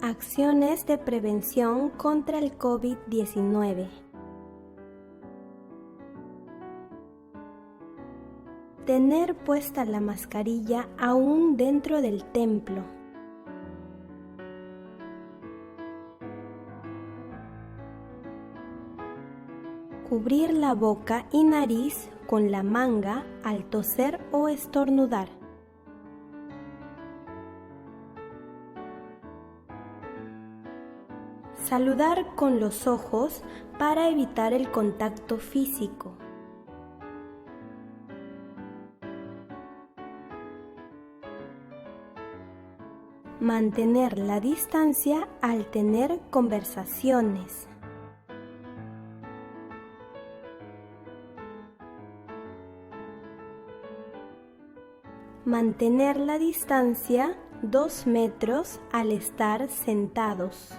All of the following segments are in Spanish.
Acciones de prevención contra el COVID-19. Tener puesta la mascarilla aún dentro del templo. Cubrir la boca y nariz con la manga al toser o estornudar. Saludar con los ojos para evitar el contacto físico. Mantener la distancia al tener conversaciones. Mantener la distancia 2 metros al estar sentados.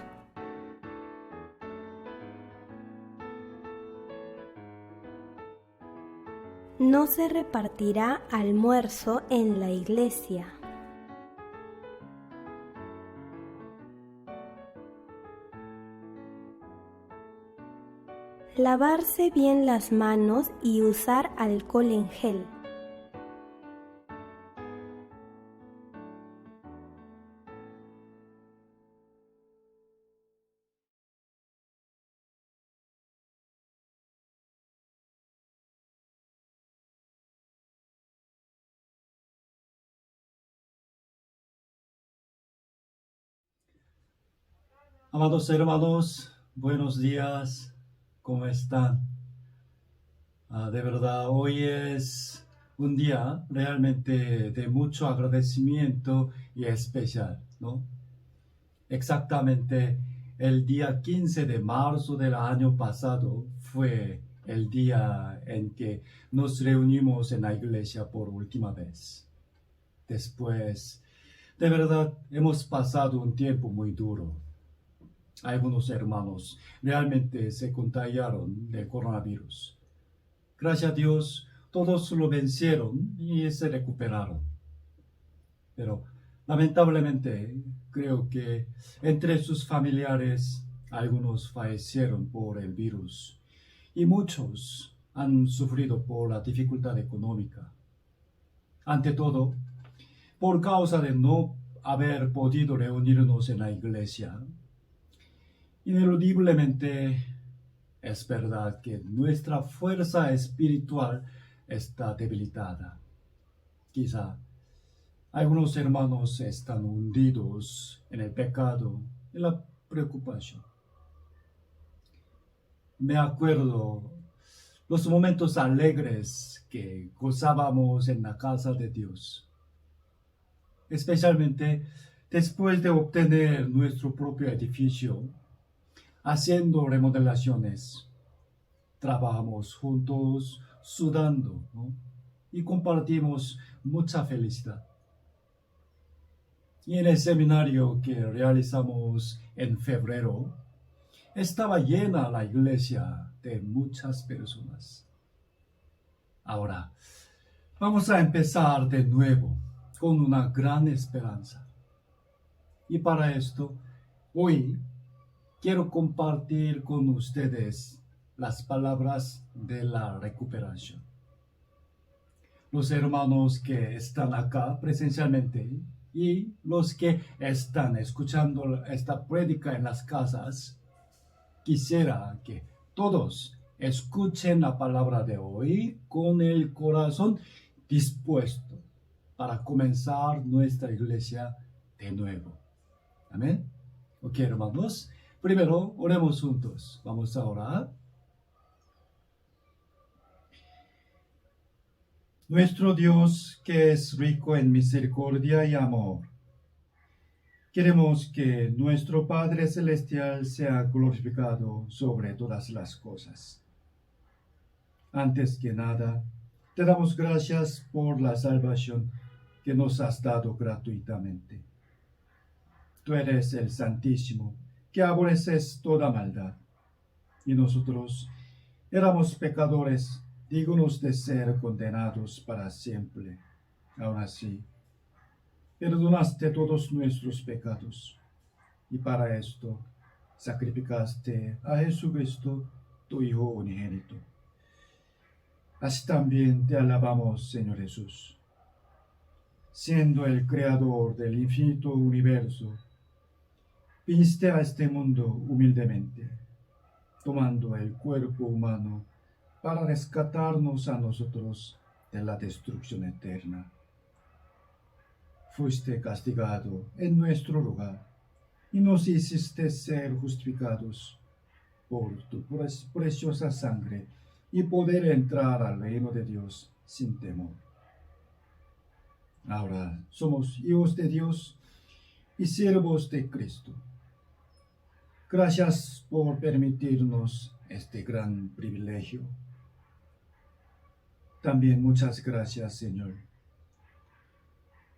No se repartirá almuerzo en la iglesia. Lavarse bien las manos y usar alcohol en gel. Amados hermanos, buenos días, ¿cómo están? De verdad, hoy es un día realmente de mucho agradecimiento y especial, ¿no? Exactamente el día 15 de marzo del año pasado fue el día en que nos reunimos en la iglesia por última vez. Después, de verdad, hemos pasado un tiempo muy duro. Algunos hermanos realmente se contagiaron del coronavirus. Gracias a Dios, todos lo vencieron y se recuperaron. Pero lamentablemente, creo que entre sus familiares, algunos fallecieron por el virus y muchos han sufrido por la dificultad económica. Ante todo, por causa de no haber podido reunirnos en la iglesia. Ineludiblemente es verdad que nuestra fuerza espiritual está debilitada. Quizá algunos hermanos están hundidos en el pecado y la preocupación. Me acuerdo los momentos alegres que gozábamos en la casa de Dios, especialmente después de obtener nuestro propio edificio. Haciendo remodelaciones, trabajamos juntos, sudando, ¿no? Y compartimos mucha felicidad. Y en el seminario que realizamos en febrero, estaba llena la iglesia de muchas personas. Ahora, vamos a empezar de nuevo con una gran esperanza. Y para esto, hoy quiero compartir con ustedes las palabras de la recuperación. Los hermanos que están acá presencialmente y los que están escuchando esta prédica en las casas, quisiera que todos escuchen la palabra de hoy con el corazón dispuesto para comenzar nuestra iglesia de nuevo. Amén. Ok, hermanos. Primero, oremos juntos. Vamos a orar. Nuestro Dios, que es rico en misericordia y amor, queremos que nuestro Padre Celestial sea glorificado sobre todas las cosas. Antes que nada, te damos gracias por la salvación que nos has dado gratuitamente. Tú eres el Santísimo, que aborreces toda maldad, y nosotros éramos pecadores dignos de ser condenados para siempre. Aún así, perdonaste todos nuestros pecados y para esto sacrificaste a Jesucristo, tu Hijo unigénito. Así también te alabamos, Señor Jesús. Siendo el creador del infinito universo, viniste a este mundo humildemente, tomando el cuerpo humano para rescatarnos a nosotros de la destrucción eterna. Fuiste castigado en nuestro lugar y nos hiciste ser justificados por tu preciosa sangre y poder entrar al reino de Dios sin temor. Ahora somos hijos de Dios y siervos de Cristo. Gracias por permitirnos este gran privilegio. También muchas gracias, Señor,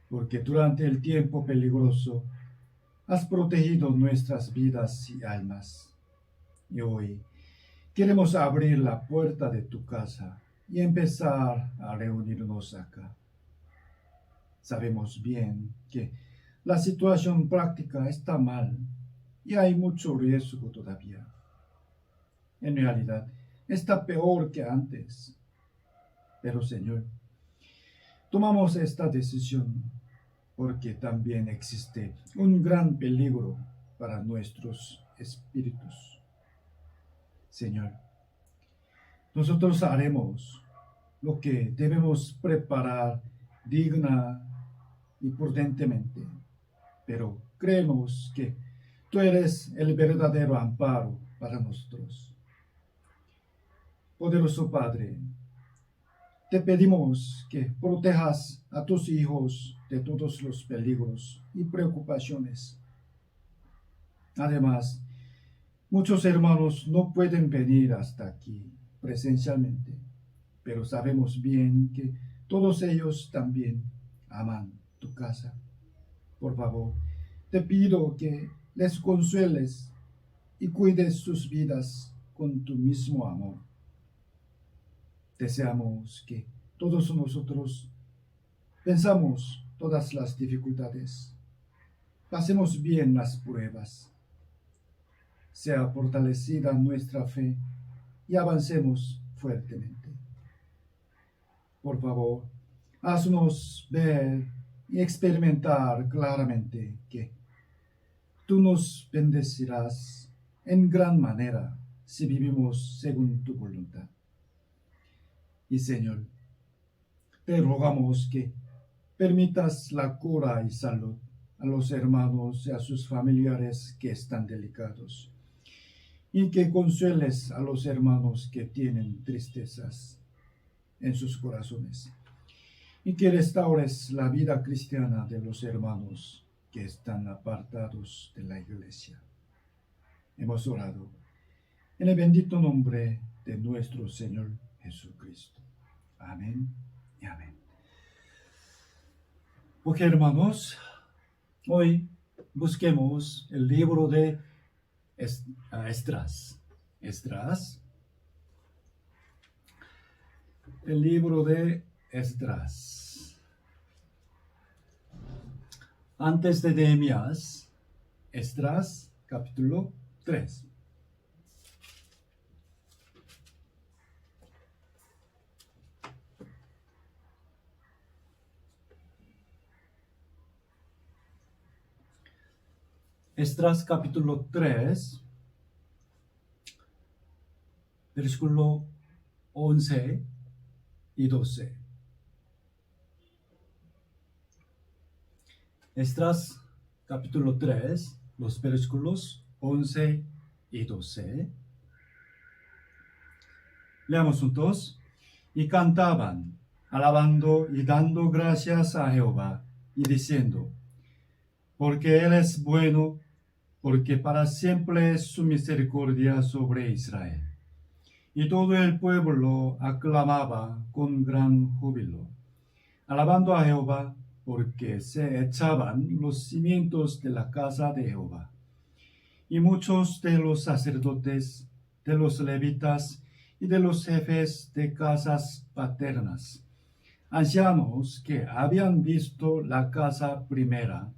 porque durante el tiempo peligroso has protegido nuestras vidas y almas. Y hoy queremos abrir la puerta de tu casa y empezar a reunirnos acá. Sabemos bien que la situación práctica está mal y hay mucho riesgo todavía. En realidad, está peor que antes. Pero, Señor, tomamos esta decisión porque también existe un gran peligro para nuestros espíritus. Señor, nosotros haremos lo que debemos preparar digna y prudentemente, pero creemos que tú eres el verdadero amparo para nosotros. Poderoso Padre, te pedimos que protejas a tus hijos de todos los peligros y preocupaciones. Además, muchos hermanos no pueden venir hasta aquí presencialmente, pero sabemos bien que todos ellos también aman tu casa. Por favor, te pido que les consueles y cuides sus vidas con tu mismo amor. Deseamos que todos nosotros pensamos todas las dificultades, pasemos bien las pruebas, sea fortalecida nuestra fe y avancemos fuertemente. Por favor, haznos ver y experimentar claramente que tú nos bendecirás en gran manera si vivimos según tu voluntad. Y Señor, te rogamos que permitas la cura y salud a los hermanos y a sus familiares que están delicados, y que consueles a los hermanos que tienen tristezas en sus corazones, y que restaures la vida cristiana de los hermanos que están apartados de la iglesia. Hemos orado en el bendito nombre de nuestro Señor Jesucristo. Amén y amén. Porque hermanos, hoy busquemos el libro de Esdras. El libro de Esdras. Antes de Nehemías, Esdras, capítulo 3. Esdras capítulo 3, versículo 11 y 12. Esdras capítulo 3, los versículos 11 y 12. Leamos juntos. Y cantaban, alabando y dando gracias a Jehová, y diciendo, porque Él es bueno, porque para siempre es su misericordia sobre Israel. Y todo el pueblo aclamaba con gran júbilo, alabando a Jehová, porque se echaban los cimientos de la casa de Jehová. Y muchos de los sacerdotes, de los levitas y de los jefes de casas paternas, ancianos que habían visto la casa primera,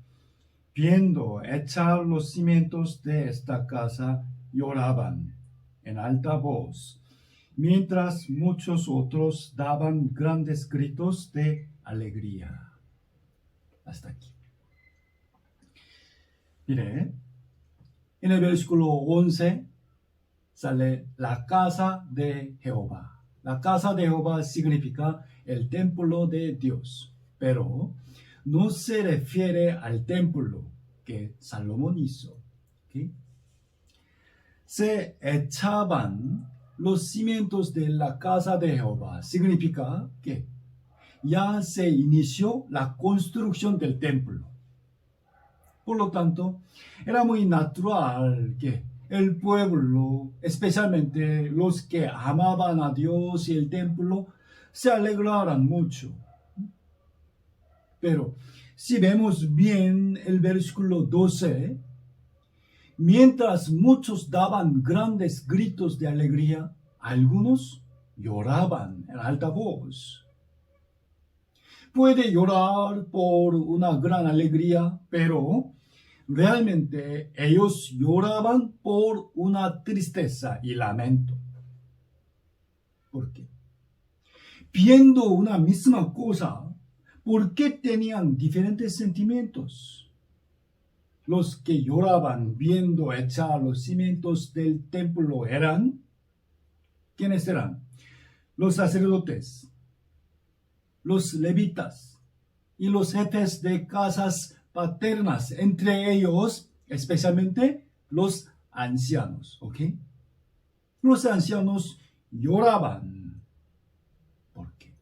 viendo echar los cimientos de esta casa, lloraban en alta voz, mientras muchos otros daban grandes gritos de alegría. Hasta aquí. Mire, en el versículo 11 sale la casa de Jehová. La casa de Jehová significa el templo de Dios, pero no se refiere al templo que Salomón hizo. ¿Okay? Se echaban los cimientos de la casa de Jehová. Significa que ya se inició la construcción del templo. Por lo tanto, era muy natural que el pueblo, especialmente los que amaban a Dios y el templo, se alegraran mucho. Pero si vemos bien el versículo 12, mientras muchos daban grandes gritos de alegría, algunos lloraban en alta voz. Puede llorar por una gran alegría, pero realmente ellos lloraban por una tristeza y lamento. ¿Por qué? Viendo una misma cosa, ¿por qué tenían diferentes sentimientos? Los que lloraban viendo echar los cimientos del templo eran, ¿quiénes eran? Los sacerdotes, los levitas y los jefes de casas paternas, entre ellos especialmente los ancianos, ¿ok? Los ancianos lloraban. ¿Por qué?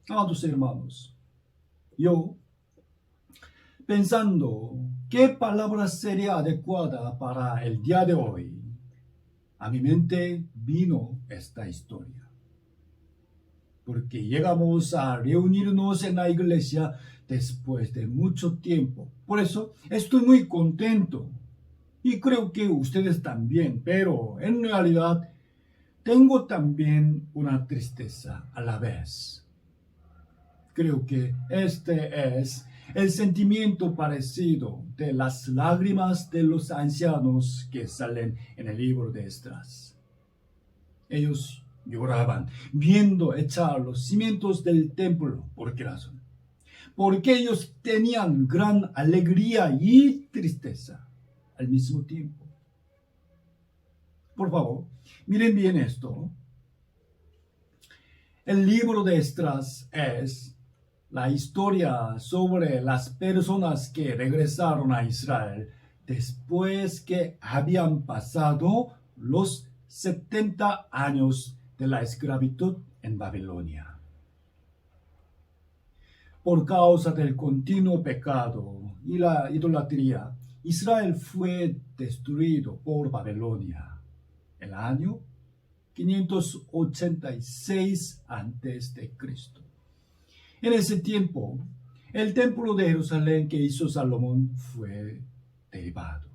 Amados hermanos, yo, pensando qué palabra sería adecuada para el día de hoy, a mi mente vino esta historia. Porque llegamos a reunirnos en la iglesia después de mucho tiempo. Por eso estoy muy contento. Y creo que ustedes también. Pero en realidad tengo también una tristeza a la vez. Creo que este es el sentimiento parecido de las lágrimas de los ancianos que salen en el libro de Esdras. Ellos lloraban viendo echar los cimientos del templo. ¿Por qué razón? Porque ellos tenían gran alegría y tristeza al mismo tiempo. Por favor, miren bien esto. El libro de Esdras es la historia sobre las personas que regresaron a Israel después que habían pasado los 70 años de la esclavitud en Babilonia. Por causa del continuo pecado y la idolatría, Israel fue destruido por Babilonia el año 586 a.C. En ese tiempo, el templo de Jerusalén que hizo Salomón fue derribado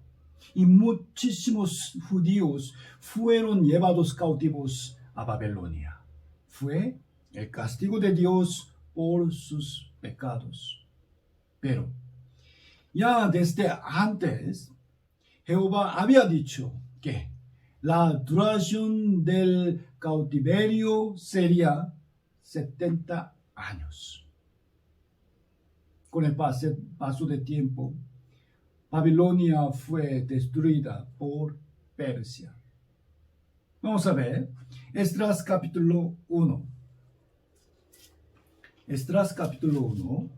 y muchísimos judíos fueron llevados cautivos a Babilonia. Fue el castigo de Dios por sus pecados. Pero ya desde antes, Jehová había dicho que la duración del cautiverio sería 70 años. Con el paso de tiempo, Babilonia fue destruida por Persia. Vamos a ver Esdras capítulo 1. Esdras capítulo 1.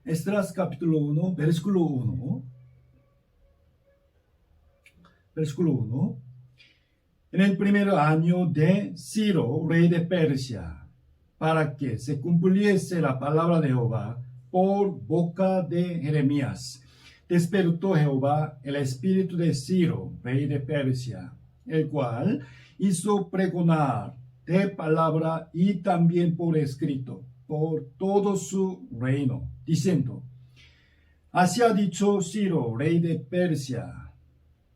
Esdras capítulo 1, versículo 1. Versículo 1. En el primer año de Ciro, rey de Persia, para que se cumpliese la palabra de Jehová por boca de Jeremías, despertó Jehová el espíritu de Ciro, rey de Persia, el cual hizo pregonar de palabra y también por escrito por todo su reino, diciendo: así ha dicho Ciro, rey de Persia: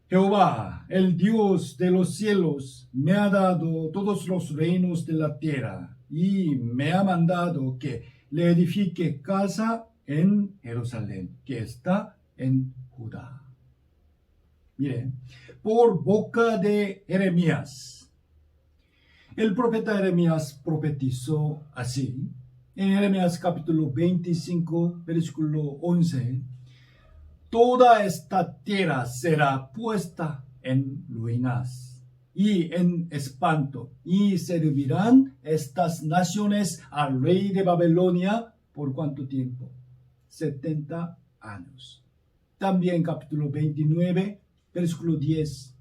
Jehová, el Dios de los cielos, me ha dado todos los reinos de la tierra y me ha mandado que le edifique casa en Jerusalén, que está en Judá. Mire, por boca de Jeremías. El profeta Jeremías profetizó así. En Jeremías capítulo 25, versículo 11. Toda esta tierra será puesta en ruinas y en espanto, y servirán estas naciones al rey de Babilonia por ¿cuánto tiempo? 70 años. También capítulo 29, versículo 10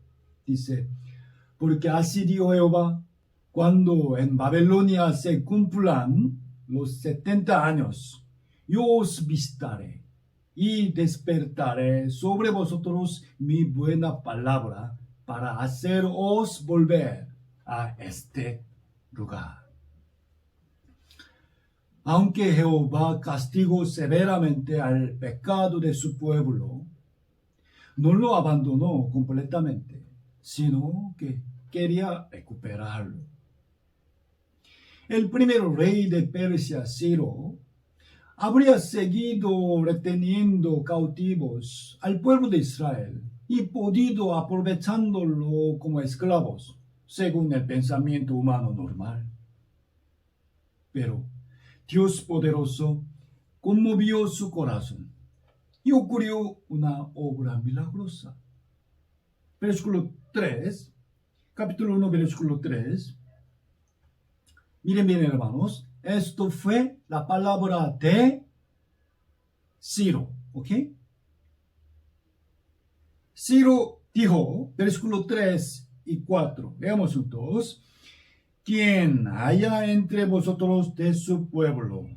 dice, porque así dijo Jehová, cuando en Babilonia se cumplan los 70 años, yo os visitaré y despertaré sobre vosotros mi buena palabra para haceros volver a este lugar. Aunque Jehová castigó severamente al pecado de su pueblo, no lo abandonó completamente, sino que quería recuperarlo. El primer rey de Persia, Ciro, habría seguido reteniendo cautivos al pueblo de Israel y podido aprovechándolo como esclavos, según el pensamiento humano normal. Pero Dios poderoso conmovió su corazón y ocurrió una obra milagrosa. Versículo 3, capítulo 1, versículo 3. Miren bien, hermanos, esto fue la palabra de Ciro, ¿ok? Ciro dijo, versículo 3 y 4, leamos juntos, quien haya entre vosotros de su pueblo,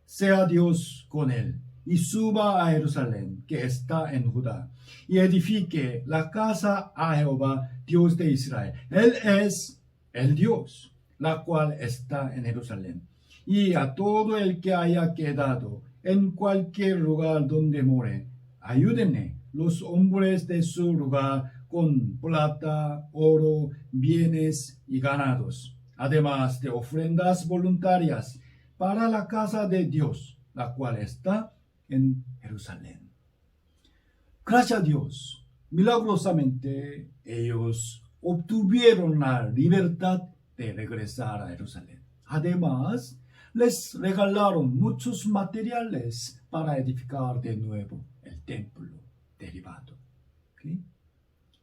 sea Dios con él, y suba a Jerusalén, que está en Judá, y edifique la casa a Jehová, Dios de Israel. Él es el Dios, la cual está en Jerusalén. Y a todo el que haya quedado en cualquier lugar donde more, ayúdenle los hombres de su lugar con plata, oro, bienes y ganados, además de ofrendas voluntarias para la casa de Dios, la cual está en Jerusalén. Gracias a Dios, milagrosamente ellos obtuvieron la libertad de regresar a Jerusalén. Además, les regalaron muchos materiales para edificar de nuevo el templo derribado. ¿Okay?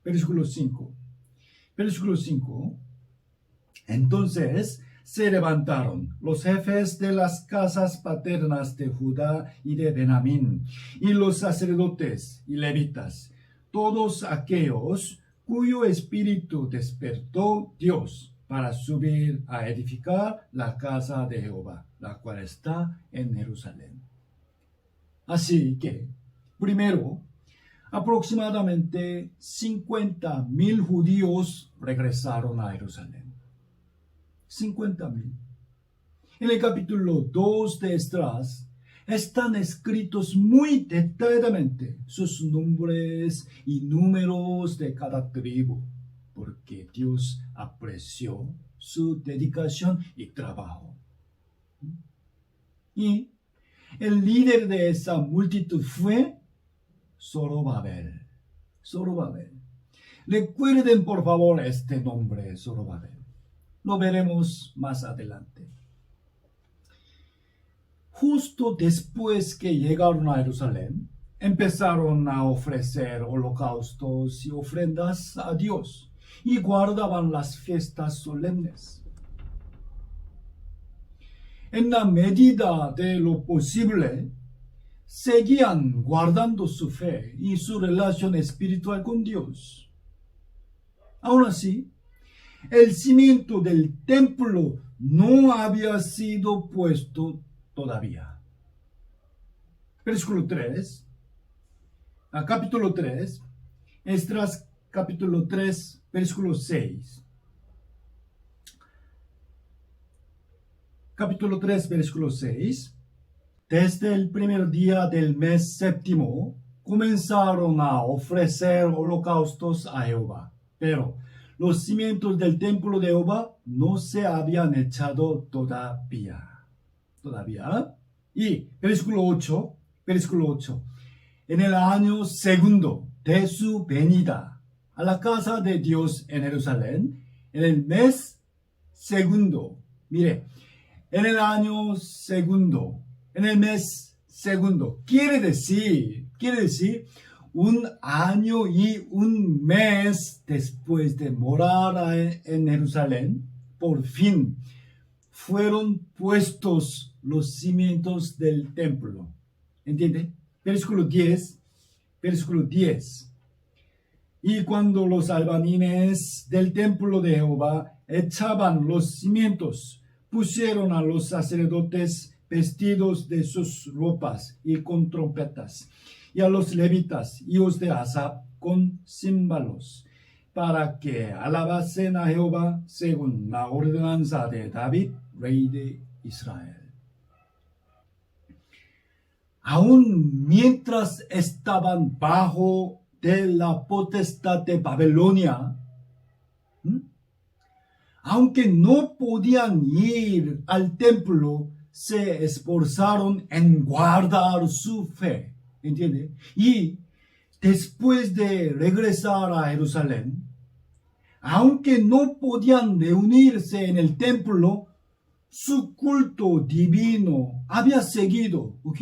Versículo 5. Versículo 5. Entonces se levantaron los jefes de las casas paternas de Judá y de Benjamín, y los sacerdotes y levitas, todos aquellos cuyo espíritu despertó Dios para subir a edificar la casa de Jehová, la cual está en Jerusalén. Así que, primero, aproximadamente 50,000 judíos regresaron a Jerusalén. 50,000. En el capítulo 2 de Esdras están escritos muy detalladamente sus nombres y números de cada tribu, porque Dios apreció su dedicación y trabajo. Y el líder de esa multitud fue Zorobabel. Zorobabel. Recuerden por favor este nombre, Zorobabel. Lo veremos más adelante. Justo después que llegaron a Jerusalén, empezaron a ofrecer holocaustos y ofrendas a Dios y guardaban las fiestas solemnes. En la medida de lo posible, seguían guardando su fe y su relación espiritual con Dios. Aún así, el cimiento del templo no había sido puesto todavía. Versículo 3, capítulo 3, Esdras capítulo 3, versículo 6. Capítulo 3, versículo 6. Desde el primer día del mes séptimo comenzaron a ofrecer holocaustos a Jehová, pero los cimientos del templo de Jehová no se habían echado todavía. Y versículo 8. En el año segundo de su venida a la casa de Dios en Jerusalén, en el mes segundo, mire, en el año segundo, en el mes segundo, quiere decir, un año y un mes después de morar en Jerusalén, por fin fueron puestos los cimientos del templo. ¿Entiende? Versículo 10. Y cuando los albañiles del templo de Jehová echaban los cimientos, pusieron a los sacerdotes vestidos de sus ropas y con trompetas, y a los levitas, hijos de Asaf, con címbalos, para que alabasen a Jehová según la ordenanza de David, rey de Israel. Aún mientras estaban bajo de la potestad de Babilonia, aunque no podían ir al templo, se esforzaron en guardar su fe, ¿entiende? Y después de regresar a Jerusalén, aunque no podían reunirse en el templo, su culto divino había seguido, ¿ok?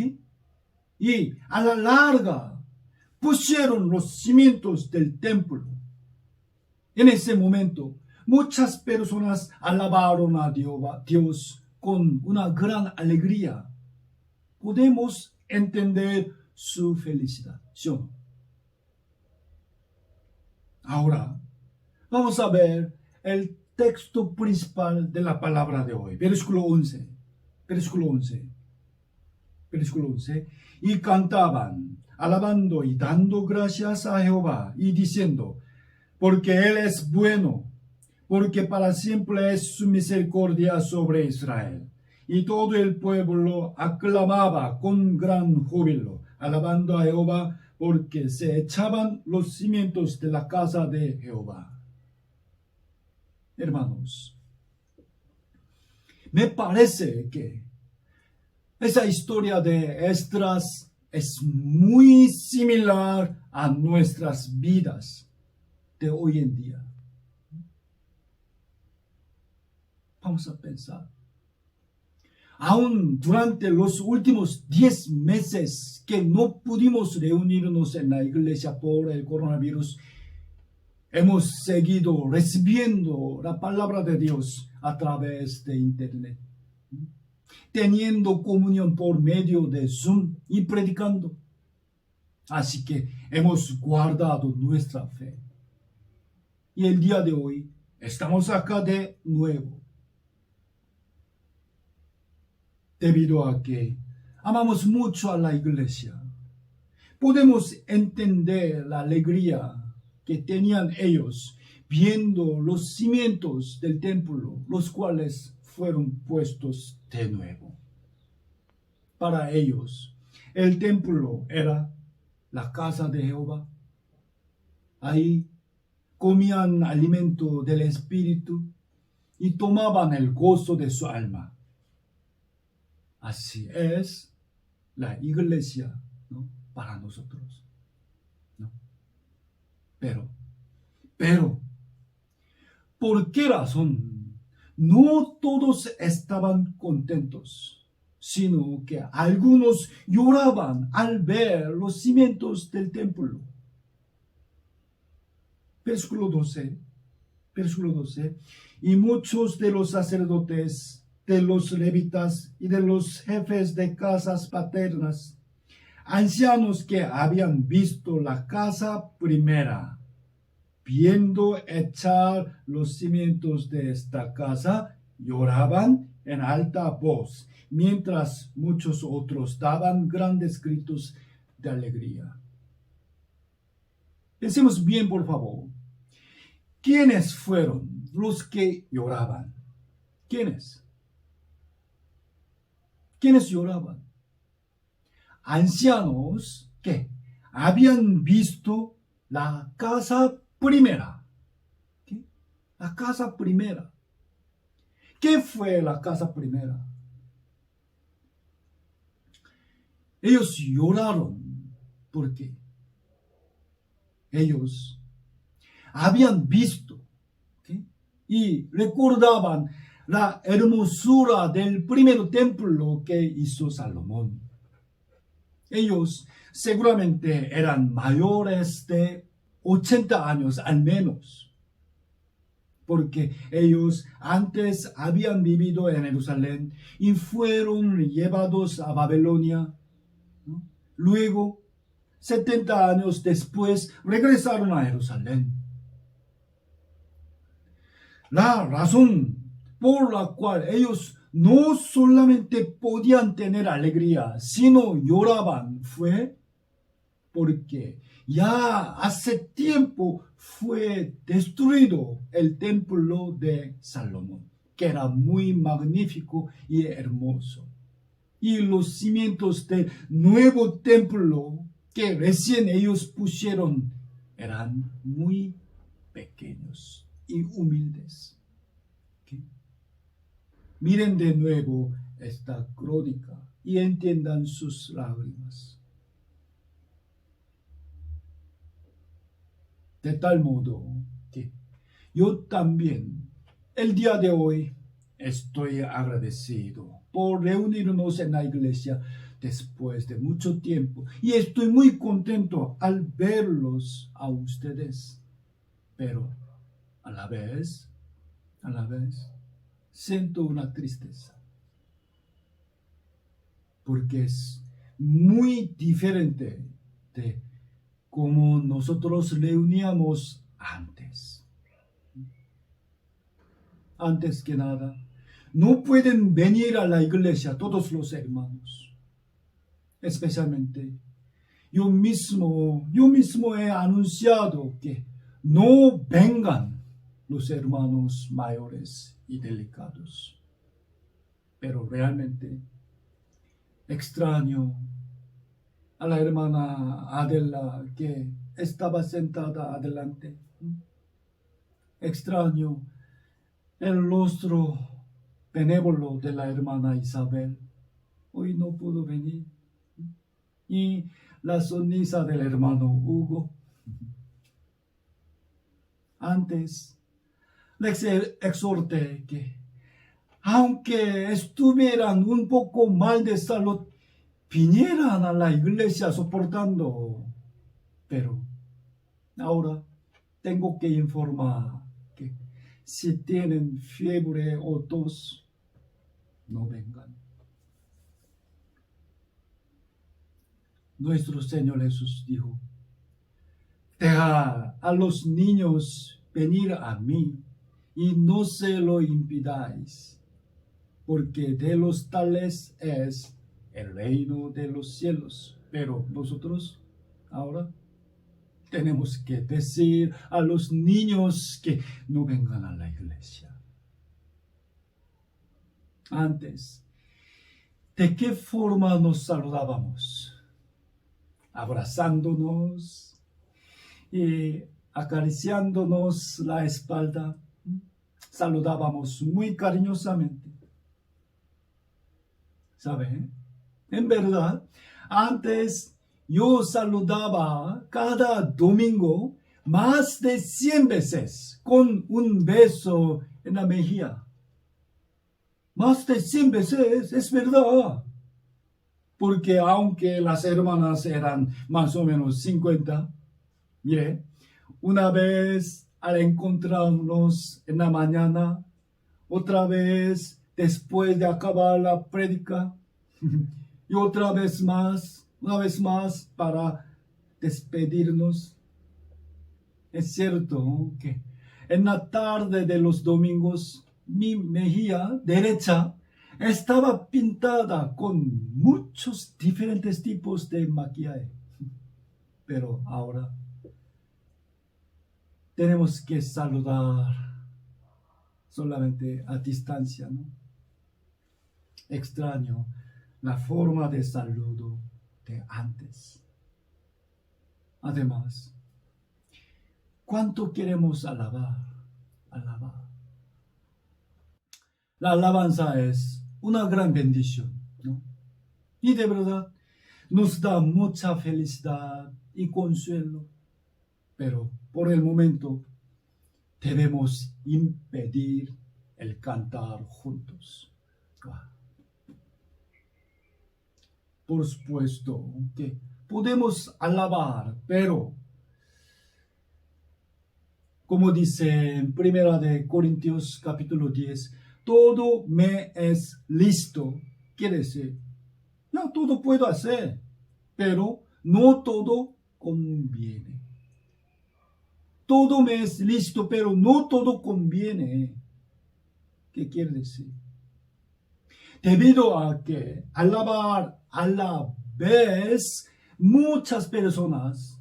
Y a la larga pusieron los cimientos del templo. En ese momento, muchas personas alabaron a Dios con una gran alegría. Podemos entender su felicidad, ¿sí o no? Ahora, vamos a ver el texto principal de la palabra de hoy. Versículo 11. Y cantaban, alabando y dando gracias a Jehová, y diciendo, porque Él es bueno, porque para siempre es su misericordia sobre Israel. Y todo el pueblo aclamaba con gran júbilo, alabando a Jehová, porque se echaban los cimientos de la casa de Jehová. Hermanos, me parece que esa historia de Esdras es muy similar a nuestras vidas de hoy en día. Vamos a pensar. Aún durante los últimos 10 meses que no pudimos reunirnos en la iglesia por el coronavirus, hemos seguido recibiendo la palabra de Dios a través de internet, teniendo comunión por medio de Zoom y predicando. Así que hemos guardado nuestra fe. Y el día de hoy estamos acá de nuevo. Debido a que amamos mucho a la iglesia, podemos entender la alegría que tenían ellos viendo los cimientos del templo, los cuales fueron puestos de nuevo. Para ellos, el templo era la casa de Jehová. Ahí comían alimento del Espíritu y tomaban el gozo de su alma. Así es la iglesia, ¿no?, para nosotros, ¿no? Pero, ¿por qué razón no todos estaban contentos, sino que algunos lloraban al ver los cimientos del templo? Versículo 12. Y muchos de los sacerdotes, de los levitas y de los jefes de casas paternas, ancianos que habían visto la casa primera, viendo echar los cimientos de esta casa, lloraban en alta voz, mientras muchos otros daban grandes gritos de alegría. Pensemos bien, por favor. ¿Quiénes fueron los que lloraban? ¿Quiénes lloraban? Ancianos que habían visto la casa primera. ¿Qué? La casa primera. ¿Qué fue la casa primera? ellos lloraron porque ellos habían visto, ¿sí? Y recordaban la hermosura del primer templo que hizo Salomón. Ellos seguramente eran mayores de 80 años al menos, porque ellos antes habían vivido en Jerusalén y fueron llevados a Babilonia, ¿no? Luego, 70 años después, regresaron a Jerusalén. La razón por la cual ellos no solamente podían tener alegría, sino lloraban fue porque ya hace tiempo fue destruido el templo de Salomón, que era muy magnífico y hermoso. Y los cimientos del nuevo templo que recién ellos pusieron eran muy pequeños y humildes. ¿Okay? Miren de nuevo esta crónica y entiendan sus lágrimas. De tal modo que yo también, el día de hoy, estoy agradecido por reunirnos en la iglesia después de mucho tiempo y estoy muy contento al verlos a ustedes. Pero a la vez, siento una tristeza porque es muy diferente de como nosotros reuníamos antes. Antes que nada, no pueden venir a la iglesia todos los hermanos. Especialmente, yo mismo he anunciado que no vengan los hermanos mayores y delicados. Pero realmente extraño a la hermana Adela que estaba sentada adelante. Extraño el rostro benévolo de la hermana Isabel. Hoy no pudo venir. Y la sonrisa del hermano Hugo. Antes les exhorté que, aunque estuvieran un poco mal de salud, vinieran a la iglesia soportando. Pero ahora tengo que informar que si tienen fiebre o tos, no vengan. Nuestro Señor Jesús dijo: deja a los niños venir a mí y no se lo impidáis, porque de los tales es el reino de los cielos. Pero nosotros ahora tenemos que decir a los niños que no vengan a la iglesia. Antes, ¿de qué forma nos saludábamos? Abrazándonos y acariciándonos la espalda. Saludábamos muy cariñosamente. ¿Saben? En verdad, antes yo saludaba cada domingo más de 100 veces con un beso en la mejilla. Más de 100 veces, es verdad. Porque aunque las hermanas eran más o menos 50, mire, una vez al encontrarnos en la mañana, otra vez después de acabar la prédica, y otra vez más, una vez más para despedirnos. Es cierto que en la tarde de los domingos mi mejilla derecha estaba pintada con muchos diferentes tipos de maquillaje. Pero ahora tenemos que saludar solamente a distancia, ¿no? Extraño la forma de saludo de antes. Además, ¿cuánto queremos alabar? La alabanza es una gran bendición, ¿no? Y de verdad, nos da mucha felicidad y consuelo, pero por el momento debemos impedir el cantar juntos. Por supuesto que podemos alabar, pero como dice en Primera de Corintios capítulo 10, todo me es listo. Quiere decir, no todo puedo hacer, pero no todo conviene. Todo me es listo, pero no todo conviene. ¿Qué quiere decir? Debido a que alabar a la vez muchas personas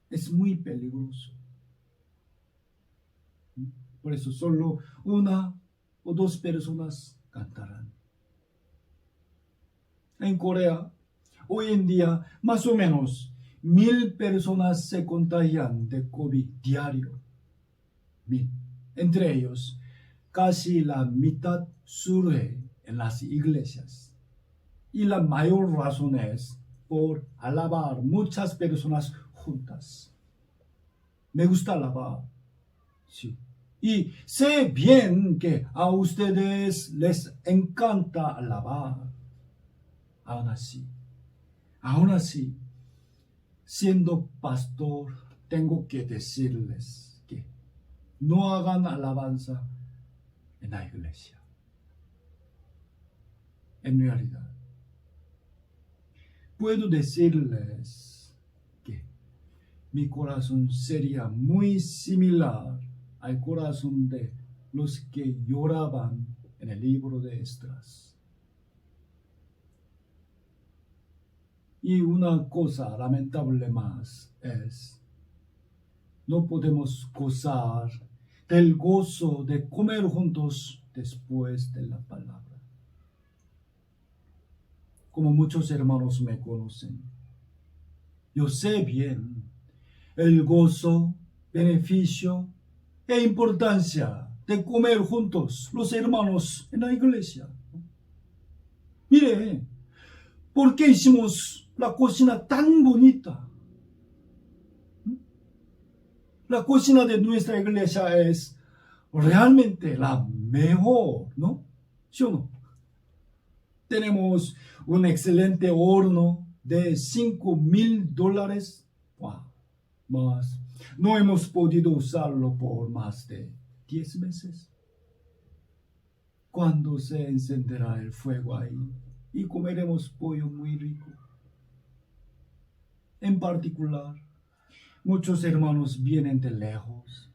es muy peligroso. Por eso solo una o dos personas cantarán. En Corea, hoy en día, más o menos 1,000 personas se contagian de COVID diario. 1,000. Entre ellos, casi la mitad surge en las iglesias. Y la mayor razón es por alabar muchas personas juntas. Me gusta alabar, sí. Y sé bien que a ustedes les encanta alabar. Aún así, siendo pastor, tengo que decirles que no hagan alabanza en la iglesia. En realidad, puedo decirles que mi corazón sería muy similar al corazón de los que lloraban en el libro de Esdras. Y una cosa lamentable más es, no podemos gozar del gozo de comer juntos después de la palabra. Como muchos hermanos me conocen, yo sé bien el gozo, beneficio e importancia de comer juntos los hermanos en la iglesia. Mire, ¿por qué hicimos la cocina tan bonita? La cocina de nuestra iglesia es realmente la mejor, ¿no? ¿Sí o no? Tenemos un excelente horno de $5,000. ¡Wow! Más. No hemos podido usarlo por más de 10 meses. ¿Cuándo se encenderá el fuego ahí? Y comeremos pollo muy rico. En particular, muchos hermanos vienen de lejos.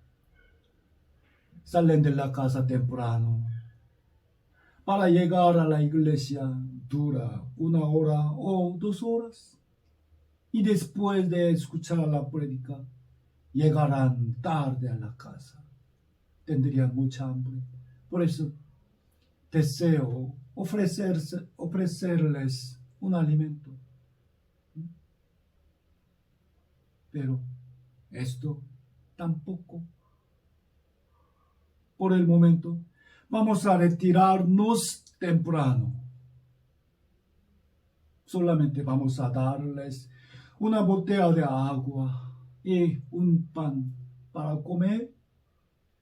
Salen de la casa temprano. Para llegar a la iglesia dura 1 hora o 2 horas. Y después de escuchar la prédica, llegarán tarde a la casa. Tendrían mucha hambre. Por eso deseo ofrecerles un alimento. Pero esto tampoco. Por el momento, vamos a retirarnos temprano. Solamente vamos a darles una botella de agua y un pan para comer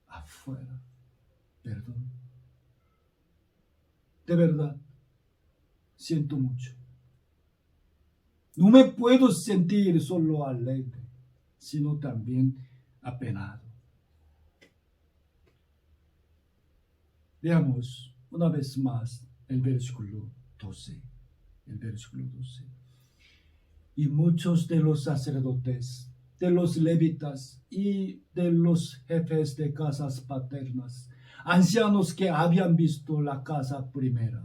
afuera. Perdón. De verdad, siento mucho. No me puedo sentir solo alegre, sino también apenado. Veamos una vez más el versículo 12. Y muchos de los sacerdotes, de los levitas y de los jefes de casas paternas, ancianos que habían visto la casa primera,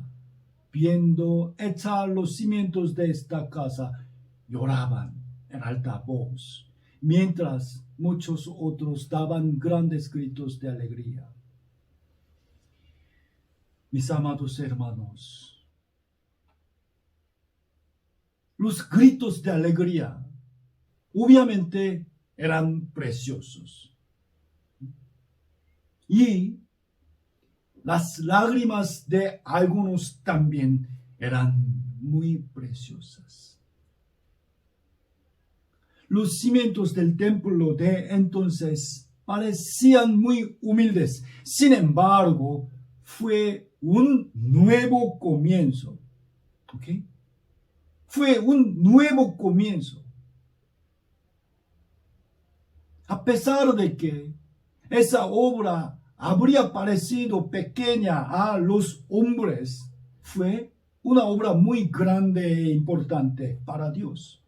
viendo echar los cimientos de esta casa, lloraban en alta voz, mientras muchos otros daban grandes gritos de alegría. Mis amados hermanos, los gritos de alegría obviamente eran preciosos. Y las lágrimas de algunos también eran muy preciosas. Los cimientos del templo de entonces parecían muy humildes. Sin embargo, fue un nuevo comienzo. ¿Ok? Fue un nuevo comienzo. A pesar de que esa obra habría parecido pequeña a los hombres, fue una obra muy grande e importante para Dios.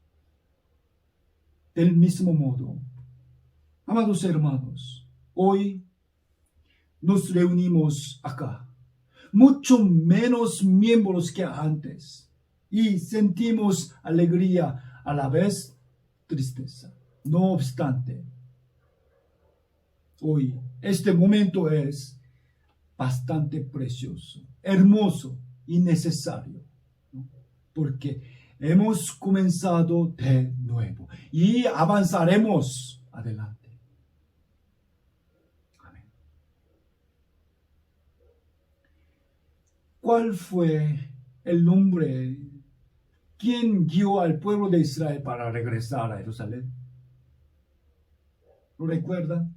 Del mismo modo, amados hermanos, hoy nos reunimos acá, mucho menos miembros que antes, y sentimos alegría a la vez tristeza. No obstante, hoy este momento es bastante precioso, hermoso y necesario, ¿no? Porque hemos comenzado de nuevo y avanzaremos adelante. Amén. ¿Cuál fue el nombre? ¿Quién guió al pueblo de Israel para regresar a Jerusalén? ¿Lo recuerdan?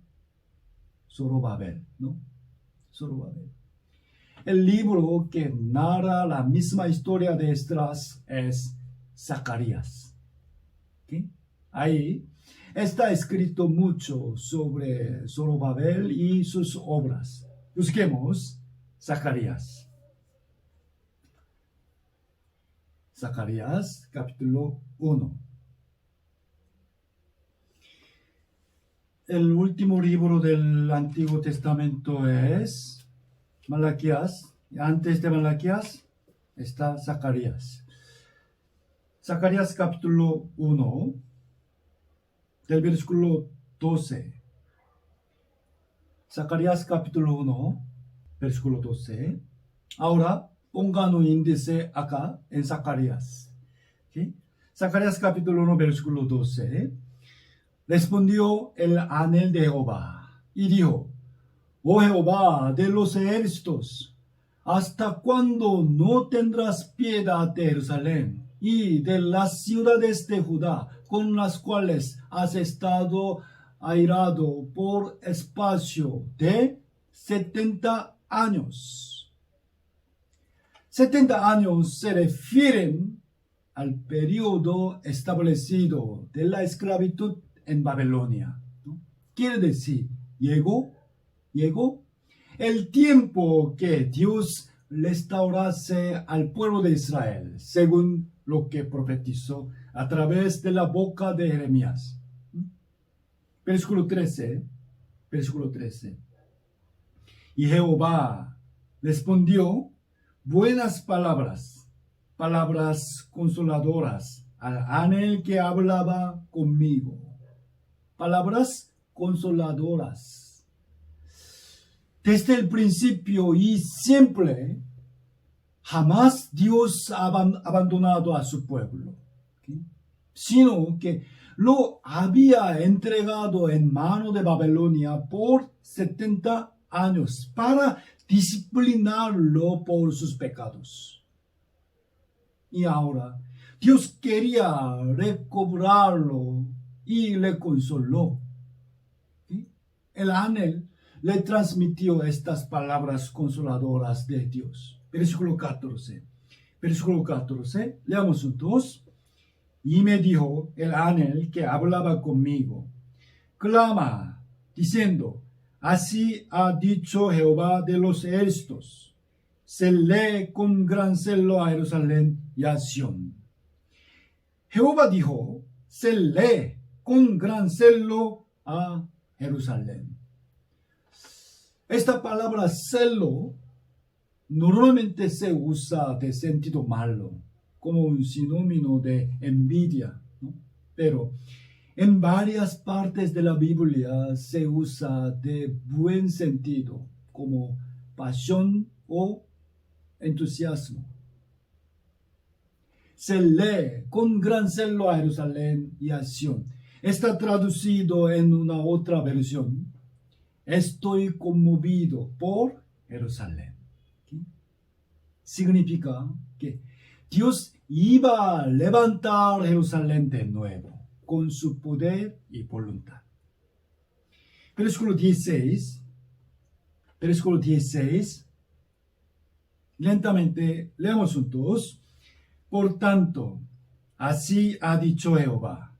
Zorobabel, ¿no? Zorobabel. El libro que narra la misma historia de Esdras es Zacarías. ¿Okay? Ahí está escrito mucho sobre Zorobabel y sus obras. Busquemos Zacarías. Zacarías, capítulo 1. El último libro del Antiguo Testamento es Malaquías. Antes de Malaquías está Zacarías. Zacarías capítulo 1, del versículo 12. Zacarías capítulo 1, versículo 12. Ahora pongan un índice acá en Zacarías. ¿Okay? Zacarías capítulo 1, versículo 12. Respondió el ángel de Jehová y dijo: Oh Jehová de los ejércitos, ¿hasta cuándo no tendrás piedad de Jerusalén y de las ciudades de Judá, con las cuales has estado airado por espacio de 70 años? 70 años se refieren al periodo establecido de la esclavitud en Babilonia, ¿no? Quiere decir, llegó el tiempo que Dios restaurase al pueblo de Israel, según lo que profetizó a través de la boca de Jeremías. Versículo 13. Y Jehová respondió buenas palabras consoladoras al ángel que hablaba conmigo. Palabras consoladoras. Desde el principio y siempre, jamás Dios ha abandonado a su pueblo, ¿okay? Sino que lo había entregado en mano de Babilonia por 70 años para disciplinarlo por sus pecados. Y ahora Dios quería recobrarlo y le consoló. ¿Sí? El ángel le transmitió estas palabras consoladoras de Dios. Versículo 14. Leamos juntos. Y me dijo el ángel que hablaba conmigo: clama, diciendo: así ha dicho Jehová de los ejércitos, se lee con gran celo a Jerusalén y a Sión. Jehová dijo: se lee con gran celo a Jerusalén. Esta palabra celo normalmente se usa de sentido malo, como un sinónimo de envidia, ¿no? Pero en varias partes de la Biblia se usa de buen sentido, como pasión o entusiasmo. Se lee con gran celo a Jerusalén y a Sión. Está traducido en una otra versión: estoy conmovido por Jerusalén. ¿Sí? Significa que Dios iba a levantar Jerusalén de nuevo. con su poder y voluntad. Versículo 16. Lentamente leamos juntos. Por tanto, así ha dicho Jehová: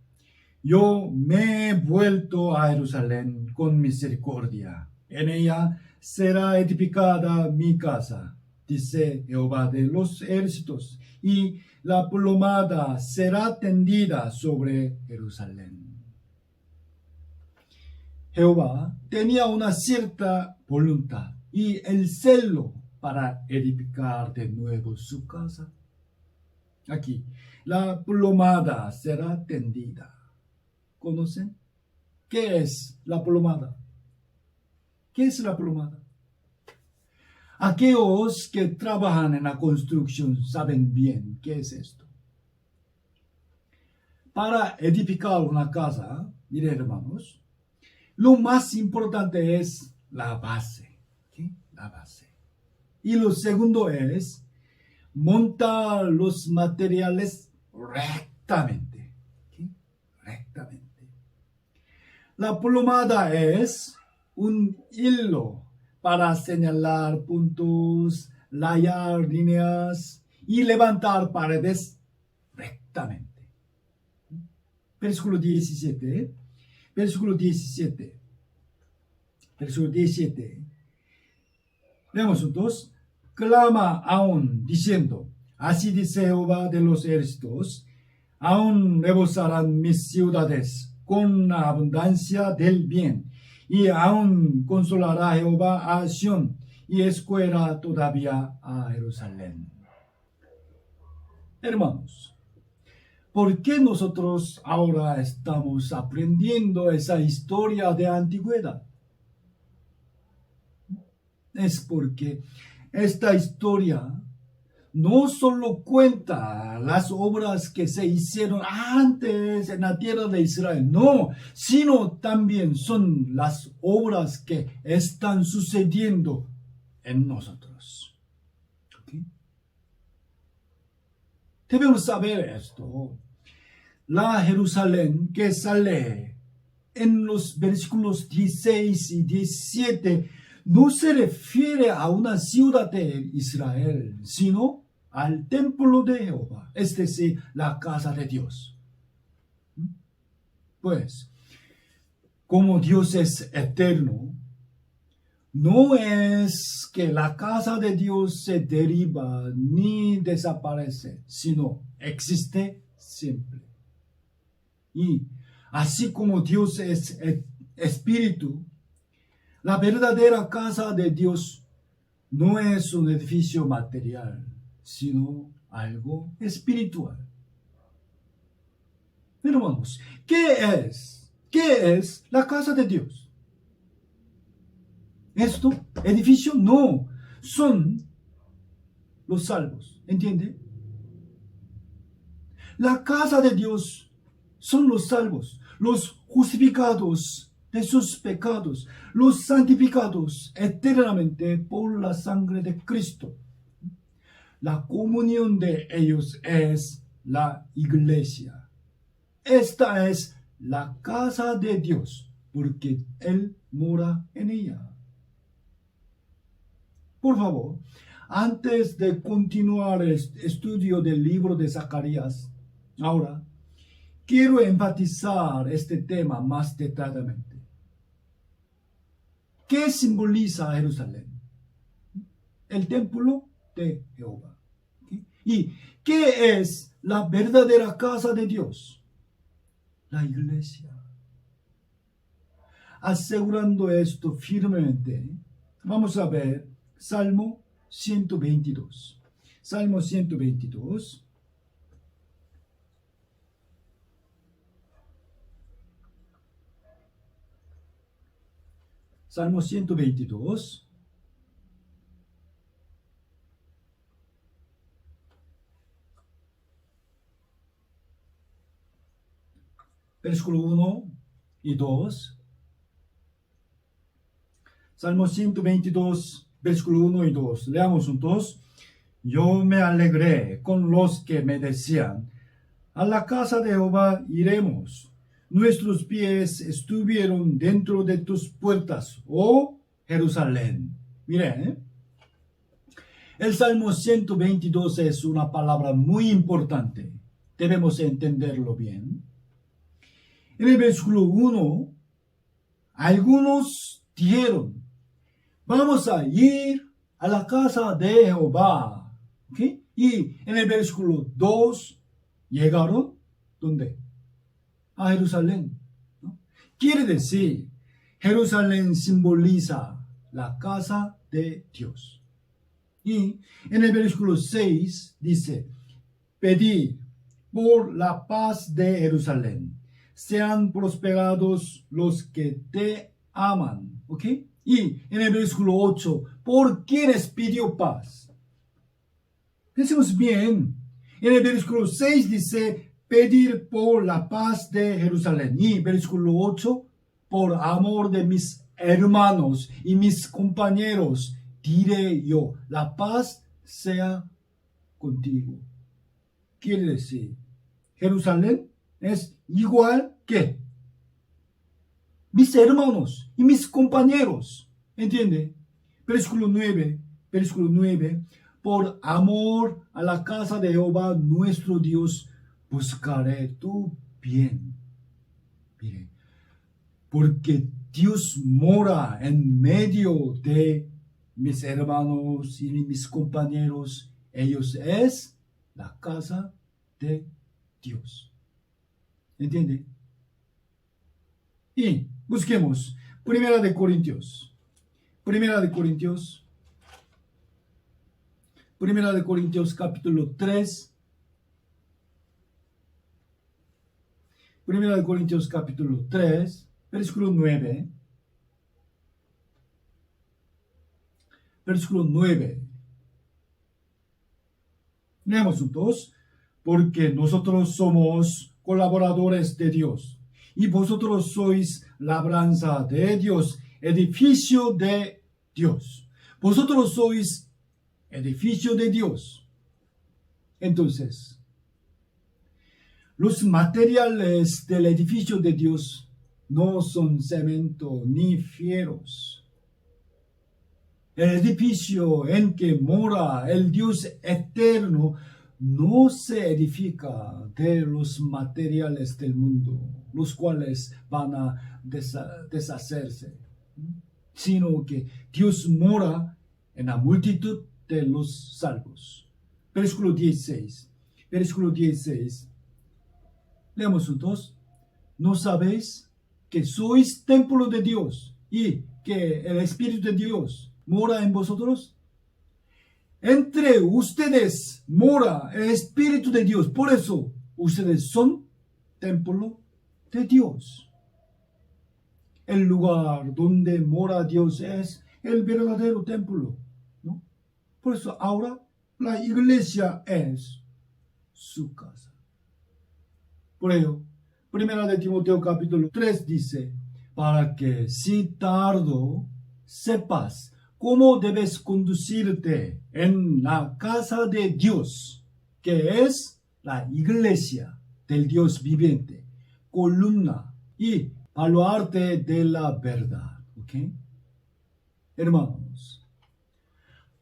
yo me he vuelto a Jerusalén con misericordia. En ella será edificada mi casa, dice Jehová de los ejércitos, y la plomada será tendida sobre Jerusalén. Jehová tenía una cierta voluntad y el celo para edificar de nuevo su casa. Aquí, la plomada será tendida. ¿Conocen? ¿Qué es la plomada? ¿Qué es la plomada? Aquellos que trabajan en la construcción saben bien qué es esto. Para edificar una casa, miren hermanos, lo más importante es la base. ¿Sí? La base. Y lo segundo es montar los materiales rectamente. ¿Sí? Rectamente. La plomada es un hilo para señalar puntos, layar líneas y levantar paredes rectamente. Versículo 17. Veamos juntos. Clama aún diciendo: así dice Jehová de los ejércitos, aún rebosarán mis ciudades con la abundancia del bien, y aún consolará Jehová a Sión, y escuela todavía a Jerusalén. Hermanos, ¿por qué nosotros ahora estamos aprendiendo esa historia de antigüedad? Es porque esta historia no solo cuenta las obras que se hicieron antes en la tierra de Israel, no, sino también son las obras que están sucediendo en nosotros. ¿Okay? Debemos saber esto. La Jerusalén que sale en los versículos 16 y 17 no se refiere a una ciudad de Israel, sino al templo de Jehová, es decir, la casa de Dios. Pues, como Dios es eterno, no es que la casa de Dios se deriva ni desaparece, sino existe siempre. Y así como Dios es espíritu, la verdadera casa de Dios no es un edificio material, sino algo espiritual. Hermanos, ¿qué es la casa de Dios? ¿Esto? ¿Edificio? No, son los salvos, ¿entiende? La casa de Dios son los salvos, los justificados de sus pecados, los santificados eternamente por la sangre de Cristo. La comunión de ellos es la iglesia. Esta es la casa de Dios, porque Él mora en ella. Por favor, antes de continuar el estudio del libro de Zacarías, ahora quiero enfatizar este tema más detalladamente. ¿Qué simboliza Jerusalén? El templo de Jehová. ¿Okay? ¿Y qué es la verdadera casa de Dios? La iglesia. Asegurando esto firmemente, vamos a ver Salmo 122. Salmo 122. Salmo 122. Versículo 1 y 2. Salmo 122, versículo 1 y 2. Leamos juntos. Yo me alegré con los que me decían: a la casa de Jehová iremos. nuestros pies estuvieron dentro de tus puertas, oh Jerusalén. Mire, el Salmo 122 es una palabra muy importante. Debemos entenderlo bien. En el versículo 1, algunos dijeron, vamos a ir a la casa de Jehová. ¿Okay? Y en el versículo 2, llegaron, ¿dónde? A Jerusalén. ¿No? Quiere decir, Jerusalén simboliza la casa de Dios. Y en el versículo 6 dice, pedid por la paz de Jerusalén, sean prosperados los que te aman. ¿Ok? Y en el versículo 8, ¿por quiénes pidió paz? Pensemos bien. En el versículo 6 dice, pedir por la paz de Jerusalén. Y versículo 8, por amor de mis hermanos y mis compañeros, diré yo, la paz sea contigo. Quiere decir, Jerusalén es igual que mis hermanos y mis compañeros. ¿Entiende? Versículo 9, por amor a la casa de Jehová nuestro Dios, buscaré tu bien. Mire, porque Dios mora en medio de mis hermanos y mis compañeros. Ellos es la casa de Dios. ¿Entiende? Y busquemos Primera de Corintios capítulo 3. Primera de Corintios capítulo 3, versículo 9. Versículo 9. Leamos juntos. Porque nosotros somos colaboradores de Dios, y vosotros sois labranza de Dios, edificio de Dios. Vosotros sois edificio de Dios. Entonces, los materiales del edificio de Dios no son cemento ni fierros. El edificio en que mora el Dios eterno no se edifica de los materiales del mundo, los cuales van a deshacerse, sino que Dios mora en la multitud de los salvos. Versículo 16. Leamos juntos. ¿No sabéis que sois templo de Dios y que el Espíritu de Dios mora en vosotros? Entre ustedes mora el Espíritu de Dios. Por eso ustedes son templo de Dios. El lugar donde mora Dios es el verdadero templo, ¿no? Por eso ahora la iglesia es su casa. Por ello, Primera de Timoteo capítulo 3 dice, para que si tardo sepas cómo debes conducirte en la casa de Dios, que es la iglesia del Dios viviente, columna y baluarte de la verdad. ¿Ok? Hermanos,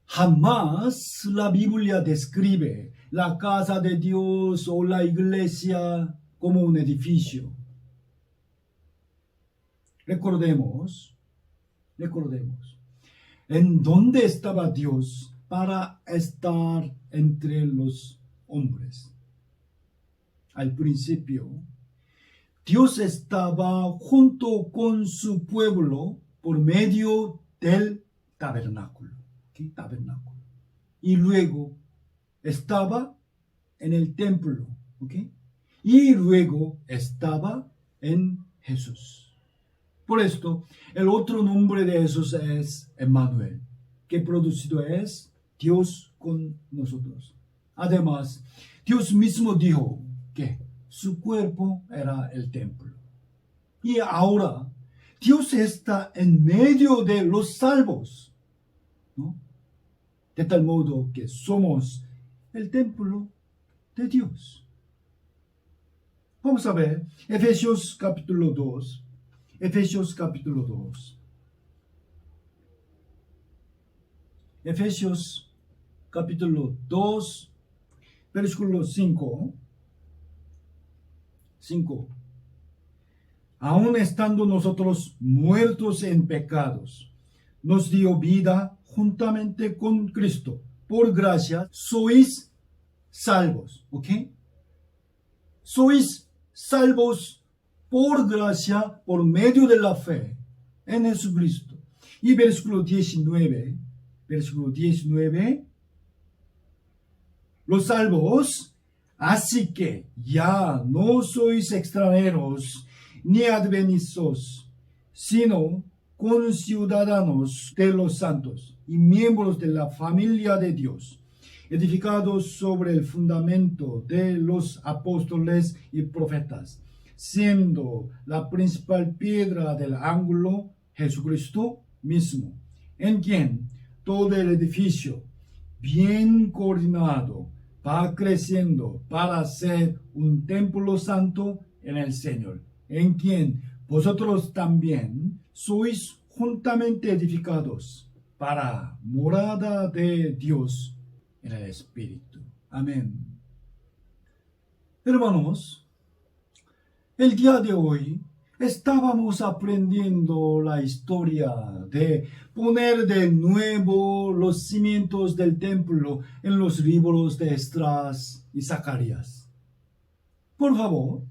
jamás la Biblia describe la casa de Dios o la iglesia como un edificio. Recordemos, ¿en dónde estaba Dios para estar entre los hombres? Al principio, Dios estaba junto con su pueblo por medio del tabernáculo. ¿Okay? Tabernáculo. Y luego estaba en el templo. ¿Okay? Y luego estaba en Jesús. Por esto, el otro nombre de Jesús es Emmanuel, que producido es Dios con nosotros. Además, Dios mismo dijo que su cuerpo era el templo. Y ahora, Dios está en medio de los salvos, ¿no? De tal modo que somos el templo de Dios. Vamos a ver Efesios capítulo 2. Efesios capítulo 2. Efesios capítulo 2, versículo 5. 5. Aun estando nosotros muertos en pecados, nos dio vida juntamente con Cristo. Por gracia sois salvos. ¿Ok? Sois salvos por gracia, por medio de la fe en Jesucristo. Y versículo 19. Versículo 19. Los salvos, así que ya no sois extranjeros ni advenizos, sino conciudadanos de los santos y miembros de la familia de Dios, edificados sobre el fundamento de los apóstoles y profetas, siendo la principal piedra del ángulo Jesucristo mismo, en quien todo el edificio, bien coordinado, va creciendo para ser un templo santo en el Señor, en quien vosotros también sois juntamente edificados para morada de Dios en el Espíritu. Amén. Hermanos, el día de hoy estábamos aprendiendo la historia de poner de nuevo los cimientos del templo en los libros de Esdras y Zacarías. Por favor,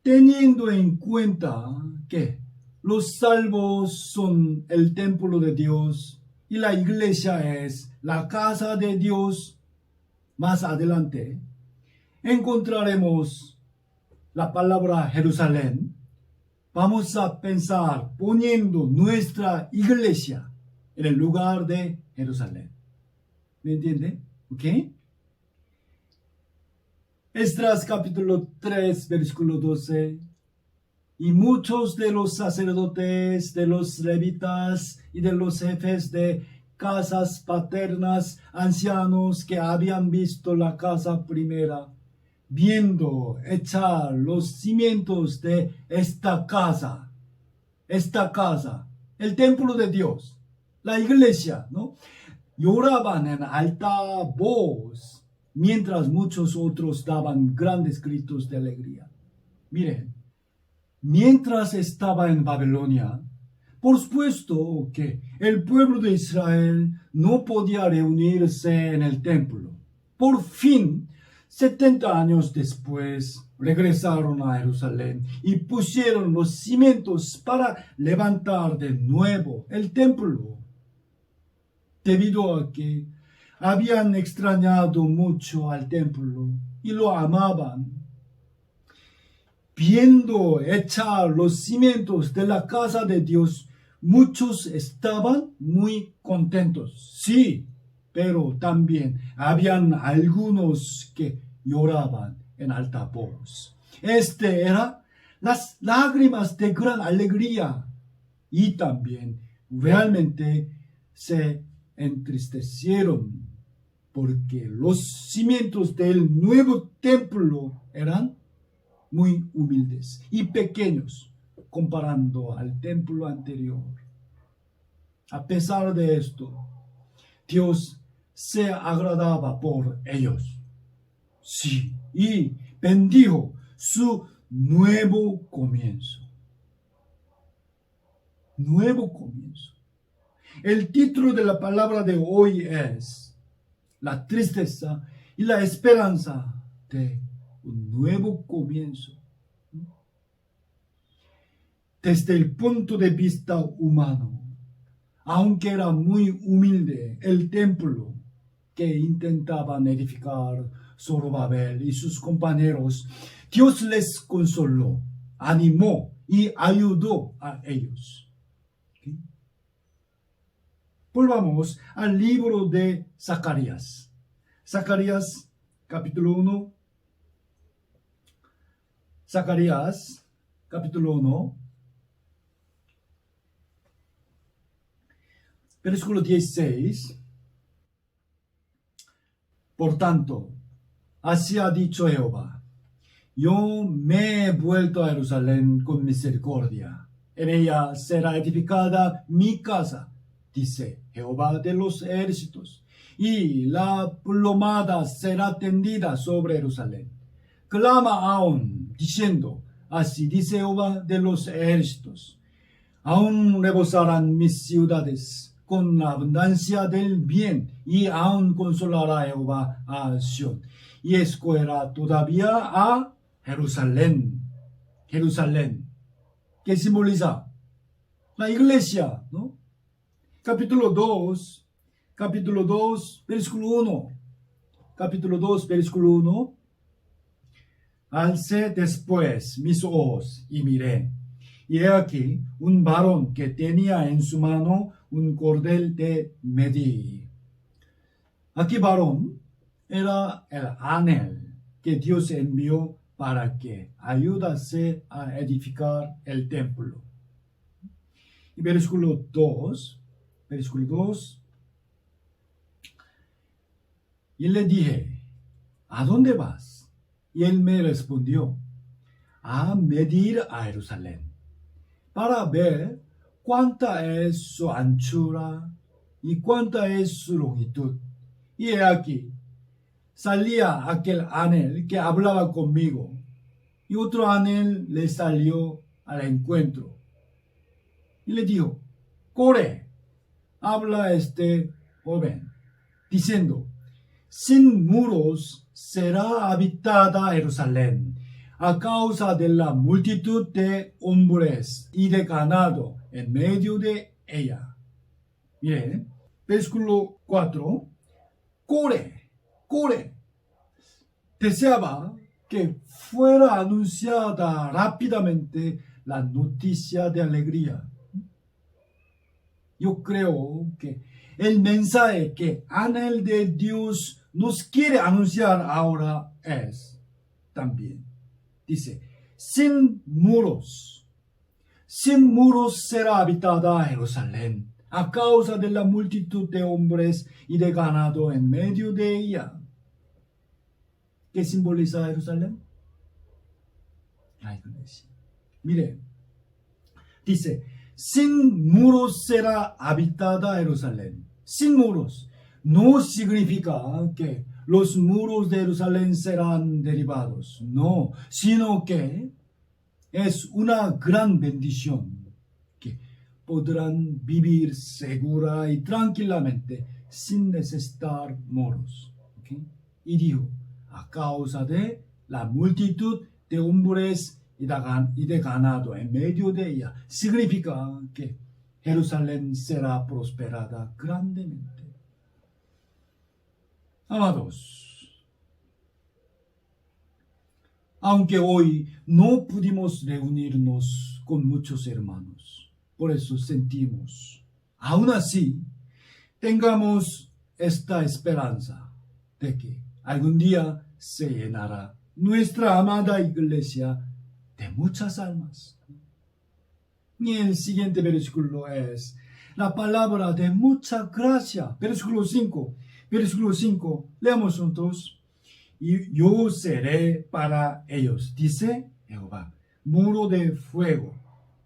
teniendo en cuenta que los salvos son el templo de Dios y la iglesia es la casa de Dios, más adelante encontraremos la palabra Jerusalén. Vamos a pensar poniendo nuestra iglesia en el lugar de Jerusalén. ¿Me entiende? ¿Ok? Esdras capítulo 3, versículo 12. Y muchos de los sacerdotes, de los levitas y de los jefes de casas paternas, ancianos que habían visto la casa primera, viendo echar los cimientos de esta casa, el templo de Dios, la iglesia, ¿no? Lloraban en alta voz, mientras muchos otros daban grandes gritos de alegría. Miren, mientras estaba en Babilonia, por supuesto que el pueblo de Israel no podía reunirse en el templo. Por fin, 70 años después, regresaron a Jerusalén y pusieron los cimientos para levantar de nuevo el templo, debido a que habían extrañado mucho al templo y lo amaban. Viendo echar los cimientos de la casa de Dios, muchos estaban muy contentos. Sí, pero también habían algunos que lloraban en alta voz. Eran las lágrimas de gran alegría, y también realmente se entristecieron porque los cimientos del nuevo templo eran muy humildes y pequeños comparando al templo anterior. A pesar de esto, Dios se agradaba por ellos. Sí, y bendijo su nuevo comienzo. Nuevo comienzo. El título de la palabra de hoy es la tristeza y la esperanza de un nuevo comienzo. Desde el punto de vista humano, aunque era muy humilde el templo que intentaban edificar Zorobabel y sus compañeros, Dios les consoló, animó y ayudó a ellos. ¿Okay? Volvamos al libro de Zacarías. Zacarías capítulo 1. Zacarías capítulo 1. Versículo 16. Por tanto, así ha dicho Jehová: yo me he vuelto a Jerusalén con misericordia. En ella será edificada mi casa, dice Jehová de los ejércitos, y la plomada será tendida sobre Jerusalén. Clama aún, diciendo, así dice Jehová de los ejércitos, aún rebosarán mis ciudades con la abundancia del bien, y aún consolará Jehová a Sión, y escogerá todavía a Jerusalén. Jerusalén, que simboliza la iglesia, ¿no? Capítulo 2, versículo 1. Capítulo 2, versículo 1. Alcé después mis ojos y miré, y he aquí un varón que tenía en su mano un cordel de medir. Aquí varón era el ángel que Dios envió para que ayudase a edificar el templo. Y versículo 2, y le dije, ¿a dónde vas? Y él me respondió, a medir a Jerusalén, para ver cuánta es su anchura y cuánta es su longitud. Y he aquí, salía aquel ángel que hablaba conmigo, y otro ángel le salió al encuentro. Y le dijo, corre, habla este joven, diciendo, sin muros será habitada Jerusalén, a causa de la multitud de hombres y de ganado en medio de ella. Mire, versículo 4, corre. Deseaba que fuera anunciada rápidamente la noticia de alegría. Yo creo que el mensaje que ángel de Dios nos quiere anunciar ahora es también, dice, sin muros será habitada Jerusalén, a causa de la multitud de hombres y de ganado en medio de ella. ¿Qué simboliza Jerusalén? La iglesia. Mire, dice, sin muros será habitada Jerusalén. Sin muros no significa que los muros de Jerusalén serán derribados. No, sino que es una gran bendición que podrán vivir segura y tranquilamente sin necesitar muros. ¿Okay? Y dijo, a causa de la multitud de hombres y de ganado en medio de ella, significa que Jerusalén será prosperada grandemente. Amados, aunque hoy no pudimos reunirnos con muchos hermanos, por eso sentimos, aún así, tengamos esta esperanza de que algún día se llenará nuestra amada iglesia de muchas almas. Y el siguiente versículo es la palabra de mucha gracia. Versículo 5, leamos juntos. Y yo seré para ellos, dice Jehová, muro de fuego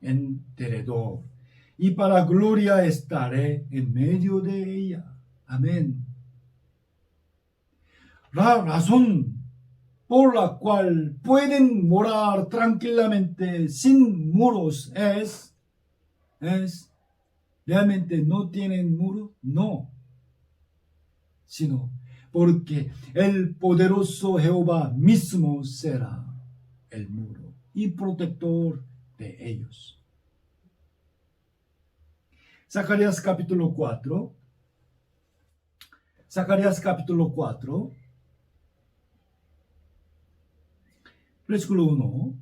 en derredor, y para gloria estaré en medio de ella. Amén. La razón por la cual pueden morar tranquilamente sin muros es ¿realmente no tienen muro? No, sino porque el poderoso Jehová mismo será el muro y protector de ellos. Zacarías capítulo 4, versículo 1.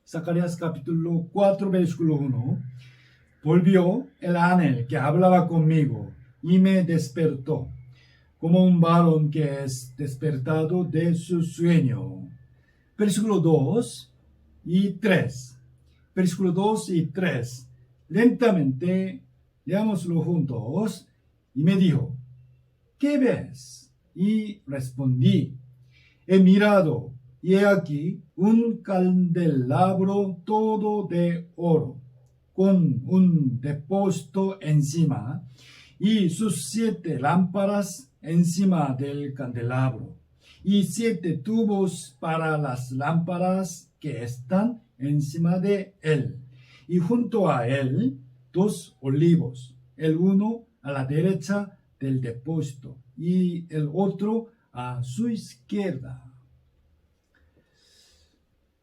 Zacarías capítulo 4, versículo 1. Volvió el ángel que hablaba conmigo y me despertó, como un varón que es despertado de su sueño. Versículo 2 y 3. Versículo 2 y 3. Lentamente, leámoslo juntos. Y me dijo, ¿qué ves? Y respondí, he mirado, y he aquí un candelabro todo de oro, con un depósito encima, y sus 7 lámparas encima del candelabro, y 7 tubos para las lámparas que están encima de él, y junto a él 2 olivos, el uno a la derecha del depósito y el otro a su izquierda.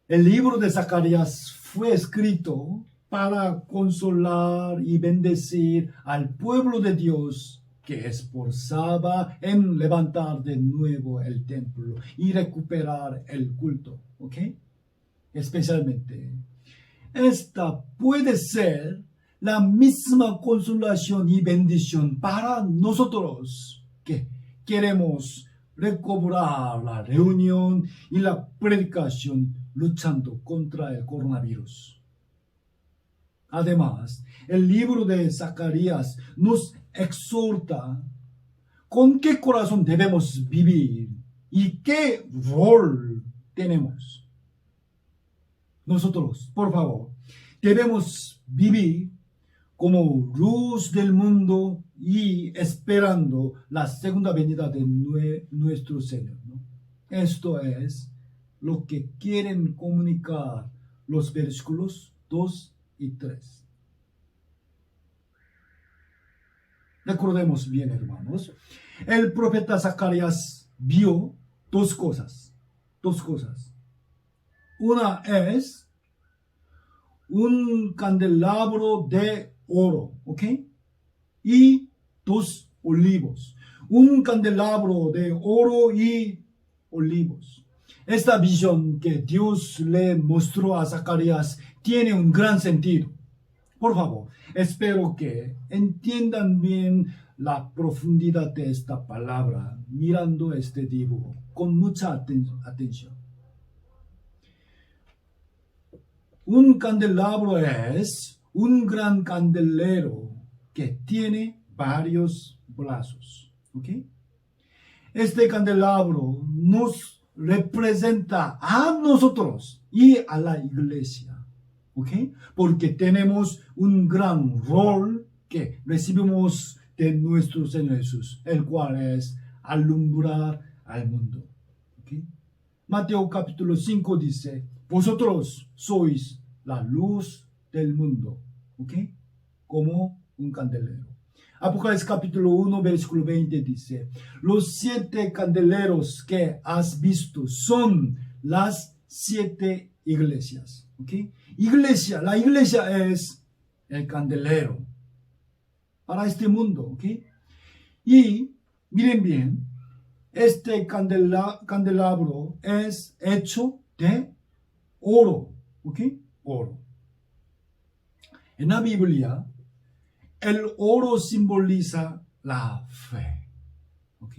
El libro de Zacarías fue escrito para consolar y bendecir al pueblo de Dios que esforzaba en levantar de nuevo el templo y recuperar el culto, ¿ok? Especialmente, esta puede ser la misma consolación y bendición para nosotros que queremos recobrar la reunión y la predicación luchando contra el coronavirus. Además, el libro de Zacarías nos exhorta con qué corazón debemos vivir y qué rol tenemos. Nosotros, por favor, debemos vivir como luz del mundo y esperando la segunda venida de nuestro Señor, ¿no? Esto es lo que quieren comunicar los versículos 2 y 3. Recordemos bien, hermanos, el profeta Zacarías vio dos cosas. Una es un candelabro de oro, ¿ok? Y 2 olivos. Un candelabro de oro y olivos. Esta visión que Dios le mostró a Zacarías tiene un gran sentido. Por favor, espero que entiendan bien la profundidad de esta palabra mirando este dibujo con mucha atención. Un candelabro es un gran candelero que tiene varios brazos, ¿ok? Este candelabro nos representa a nosotros y a la iglesia, ¿ok? Porque tenemos un gran rol que recibimos de nuestro Señor Jesús, el cual es alumbrar al mundo, ¿ok? Mateo capítulo 5 dice, vosotros sois la luz del mundo, ¿ok? Como un candelero. Apocalipsis capítulo 1, versículo 20 dice, los 7 candeleros que has visto son las 7 iglesias, ¿ok? La iglesia es el candelero para este mundo, ¿ok? Y miren bien, este candelabro es hecho de oro, ¿ok? Oro. En la Biblia, el oro simboliza la fe, ¿ok?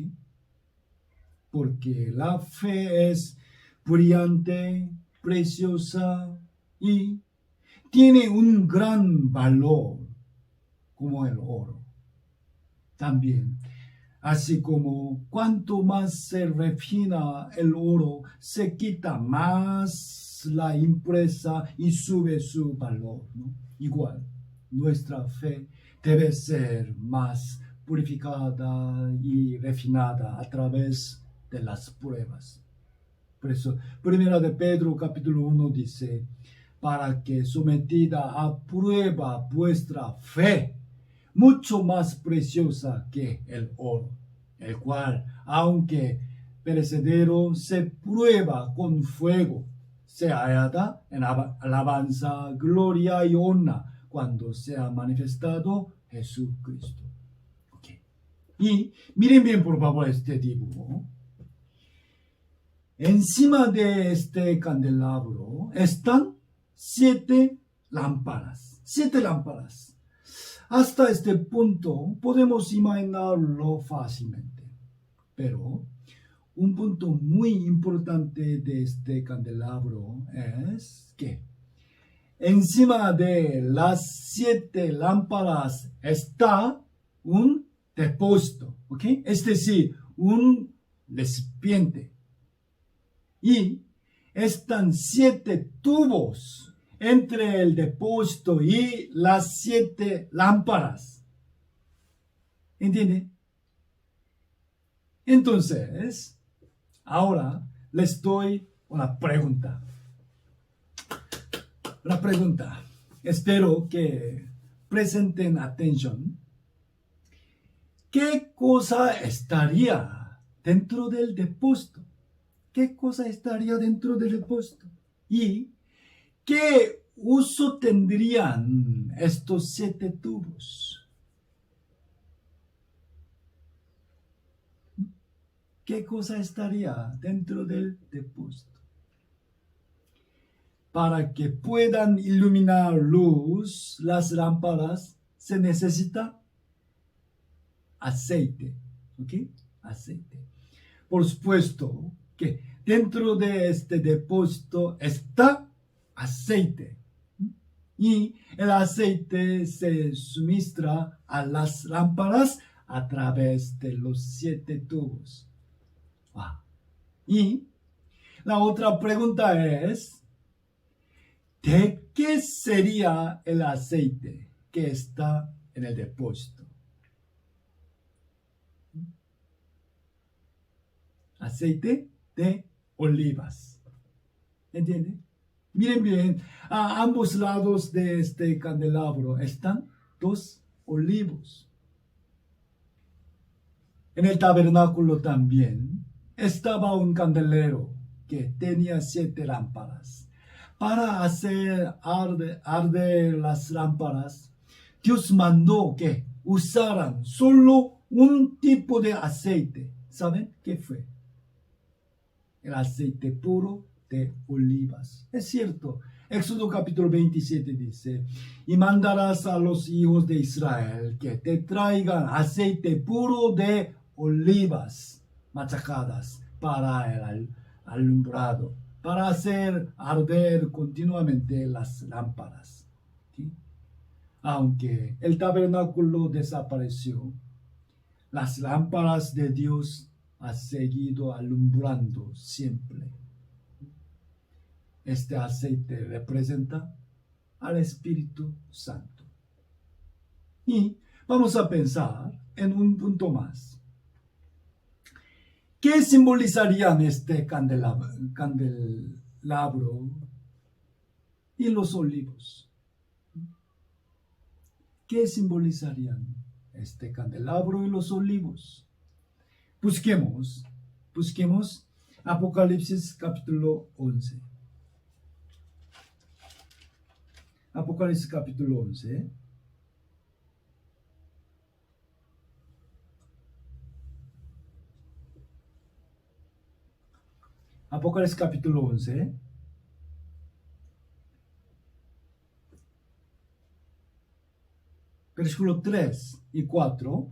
Porque la fe es brillante, preciosa y tiene un gran valor como el oro. También, así como cuanto más se refina el oro, se quita más la impureza y sube su valor, ¿no? Igual, nuestra fe debe ser más purificada y refinada a través de las pruebas. Por eso, Primera de Pedro capítulo 1 dice, para que sometida a prueba vuestra fe, mucho más preciosa que el oro, el cual, aunque perecedero, se prueba con fuego, se hallada en alabanza, gloria y honra cuando sea manifestado Jesucristo. Okay. Y miren bien por favor este dibujo. Encima de este candelabro están 7 lámparas. 7 lámparas. Hasta este punto podemos imaginarlo fácilmente. Pero un punto muy importante de este candelabro es que encima de las 7 lámparas está un depósito, ¿ok? Es decir, un recipiente. Y están 7 tubos entre el depósito y las 7 lámparas. ¿Entiende? Entonces, ahora les doy una pregunta. Una pregunta. Espero que presten atención. ¿Qué cosa estaría dentro del depósito? ¿Qué cosa estaría dentro del depósito? ¿Y qué uso tendrían estos 7 tubos? ¿Qué cosa estaría dentro del depósito? Para que puedan iluminar luz las lámparas se necesita aceite. ¿Ok? Aceite. Por supuesto que dentro de este depósito está aceite. Y el aceite se suministra a las lámparas a través de los 7 tubos. Y la otra pregunta es, ¿de qué sería el aceite que está en el depósito? Aceite de olivas. ¿Entienden? Miren bien, a ambos lados de este candelabro están 2 olivos. En el tabernáculo también estaba un candelero que tenía 7 lámparas. Para hacer arder las lámparas, Dios mandó que usaran solo un tipo de aceite. ¿Saben qué fue? El aceite puro de olivas. Es cierto, Éxodo capítulo 27 dice, y mandarás a los hijos de Israel que te traigan aceite puro de olivas machacadas para el alumbrado, para hacer arder continuamente las lámparas. ¿Sí? Aunque el tabernáculo desapareció, las lámparas de Dios han seguido alumbrando siempre. Este aceite representa al Espíritu Santo. Y vamos a pensar en un punto más. ¿Qué simbolizarían este candelabro y los olivos? ¿Qué simbolizarían este candelabro y los olivos? Busquemos Apocalipsis capítulo 11. Apocalipsis capítulo 11. Apocalipsis capítulo 11. Versículo 3 y 4.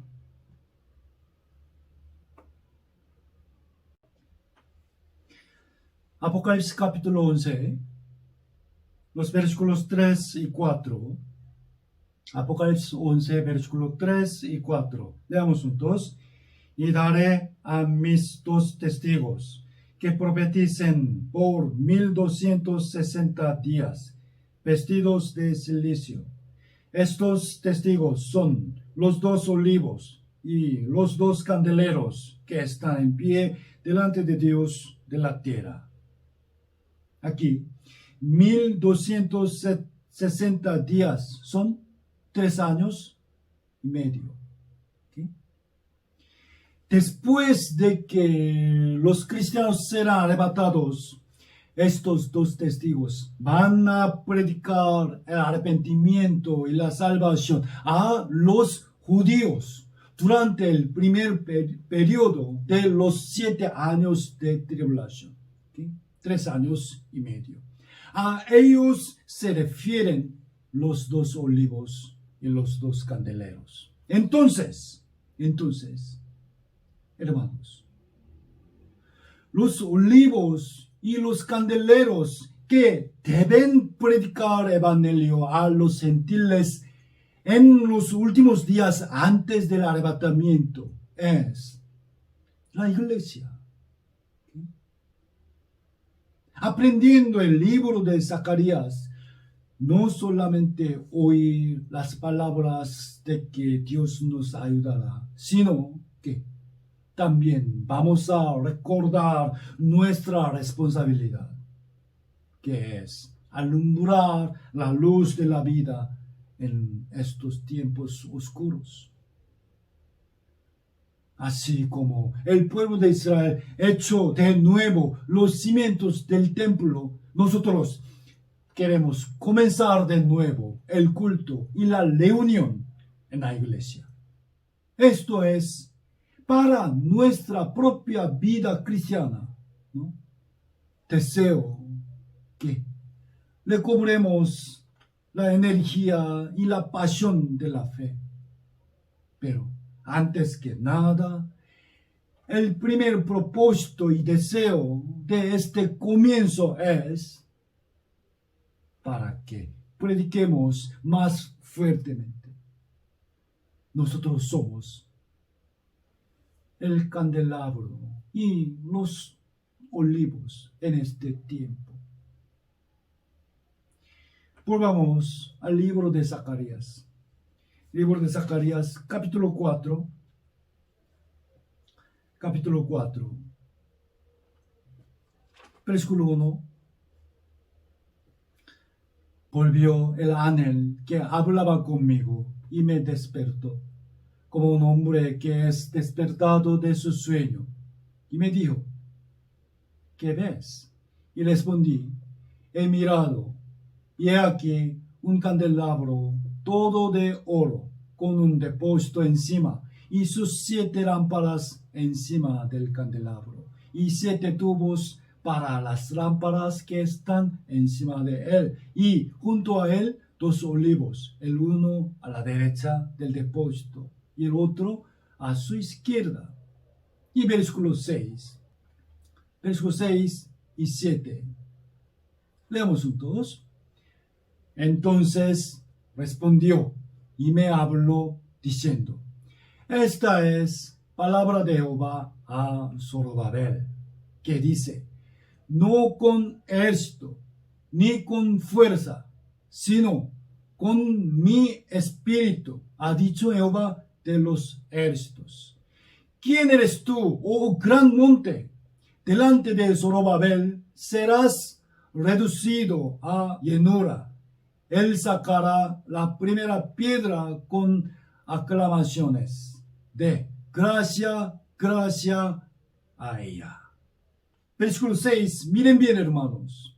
Apocalipsis capítulo 11, los versículos 3 y 4. Apocalipsis 11, versículo 3 y 4. Leamos juntos. Y daré a mis 2 testigos que profeticen por 1260 días, vestidos de silicio. Estos testigos son los 2 olivos y los 2 candeleros que están en pie delante de Dios de la tierra. Aquí, 1260 días son 3 años y medio. ¿Okay? Después de que los cristianos serán arrebatados, estos 2 testigos van a predicar el arrepentimiento y la salvación a los judíos durante el primer periodo de los 7 años de tribulación. ¿Okay? 3 años y medio. A ellos se refieren los 2 olivos y los 2 candeleros. Entonces, hermanos, los olivos y los candeleros que deben predicar el evangelio a los gentiles en los últimos días antes del arrebatamiento es la iglesia. aprendiendo el libro de Zacarías, no solamente oír las palabras de que Dios nos ayudará, sino que también vamos a recordar nuestra responsabilidad, que es alumbrar la luz de la vida en estos tiempos oscuros. Así como el pueblo de Israel echó de nuevo los cimientos del templo, nosotros queremos comenzar de nuevo el culto y la reunión en la iglesia. Esto es para nuestra propia vida cristiana, ¿no? Deseo que recobremos la energía y la pasión de la fe. Pero antes que nada, el primer propósito y deseo de este comienzo es para que prediquemos más fuertemente. Nosotros somos el candelabro y los olivos en este tiempo. Volvamos al libro de Zacarías. Libro de Zacarías, capítulo 4. Capítulo 4. Versículo 1. Volvió el ángel que hablaba conmigo y me despertó, como un hombre que es despertado de su sueño, y me dijo: ¿qué ves? Y respondí: he mirado, y he aquí un candelabro todo de oro, con un depósito encima, y sus 7 lámparas encima del candelabro, y 7 tubos para las lámparas que están encima de él, y junto a él 2 olivos, el uno a la derecha del depósito, y el otro a su izquierda. Y versículo 6 y 7. Leamos juntos. Entonces respondió y me habló diciendo: esta es palabra de Jehová a Zorobabel, que dice: no con ejército ni con fuerza, sino con mi espíritu, ha dicho Jehová de los ejércitos. ¿Quién eres tú, oh gran monte? Delante de Zorobabel serás reducido a llanura. Él sacará la primera piedra con aclamaciones de gracia, gracia a ella. Versículo 6, miren bien, hermanos.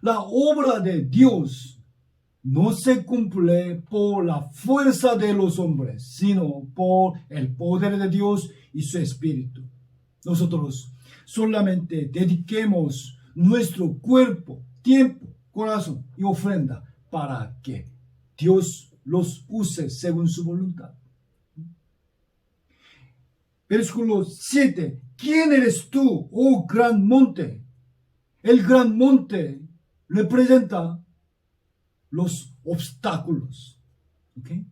La obra de Dios no se cumple por la fuerza de los hombres, sino por el poder de Dios y su Espíritu. Nosotros solamente dediquemos nuestro cuerpo, tiempo, corazón y ofrenda para que Dios los use según su voluntad. Versículo 7. ¿Quién eres tú, oh gran monte? El gran monte representa los obstáculos. ¿Okay?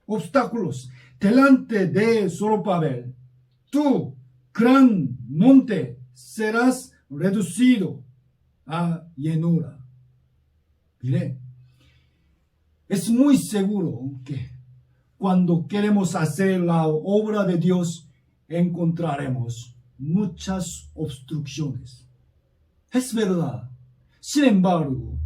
Obstáculos delante de Zorobabel. Tú, gran monte, serás reducido a llanura. Mire, es muy seguro que cuando queremos hacer la obra de Dios, encontraremos muchas obstrucciones. Es verdad. Sin embargo,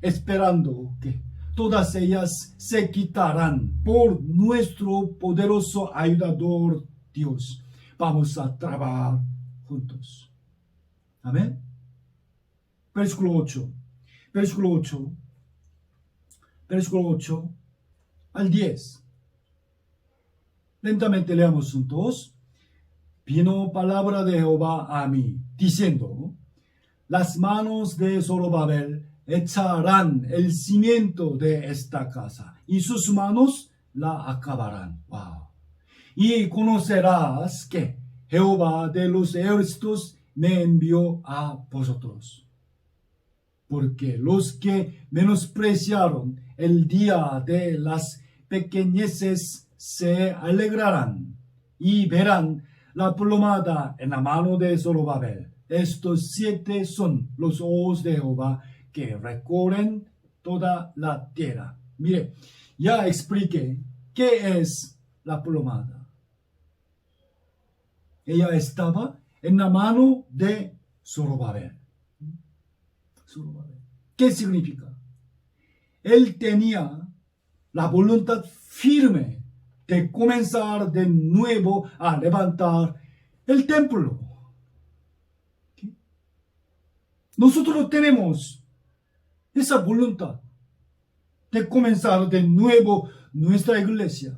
esperando que todas ellas se quitarán por nuestro poderoso ayudador Dios, vamos a trabajar juntos. Amén. Versículo 8. Versículo 8 al 10. Lentamente leamos juntos. Vino palabra de Jehová a mí, diciendo: las manos de Zorobabel echarán el cimiento de esta casa, y sus manos la acabarán. Wow. Y conocerás que Jehová de los ejércitos me envió a vosotros. Porque los que menospreciaron el día de las pequeñeces se alegrarán y verán la plomada en la mano de Zorobabel, Estos 7 son los ojos de Jehová que recorren toda la tierra. Mire, ya expliqué qué es la plomada. Ella estaba en la mano de Zorobabel. ¿Qué significa? Él tenía la voluntad firme de comenzar de nuevo a levantar el templo. ¿Qué? Nosotros tenemos esa voluntad de comenzar de nuevo nuestra iglesia.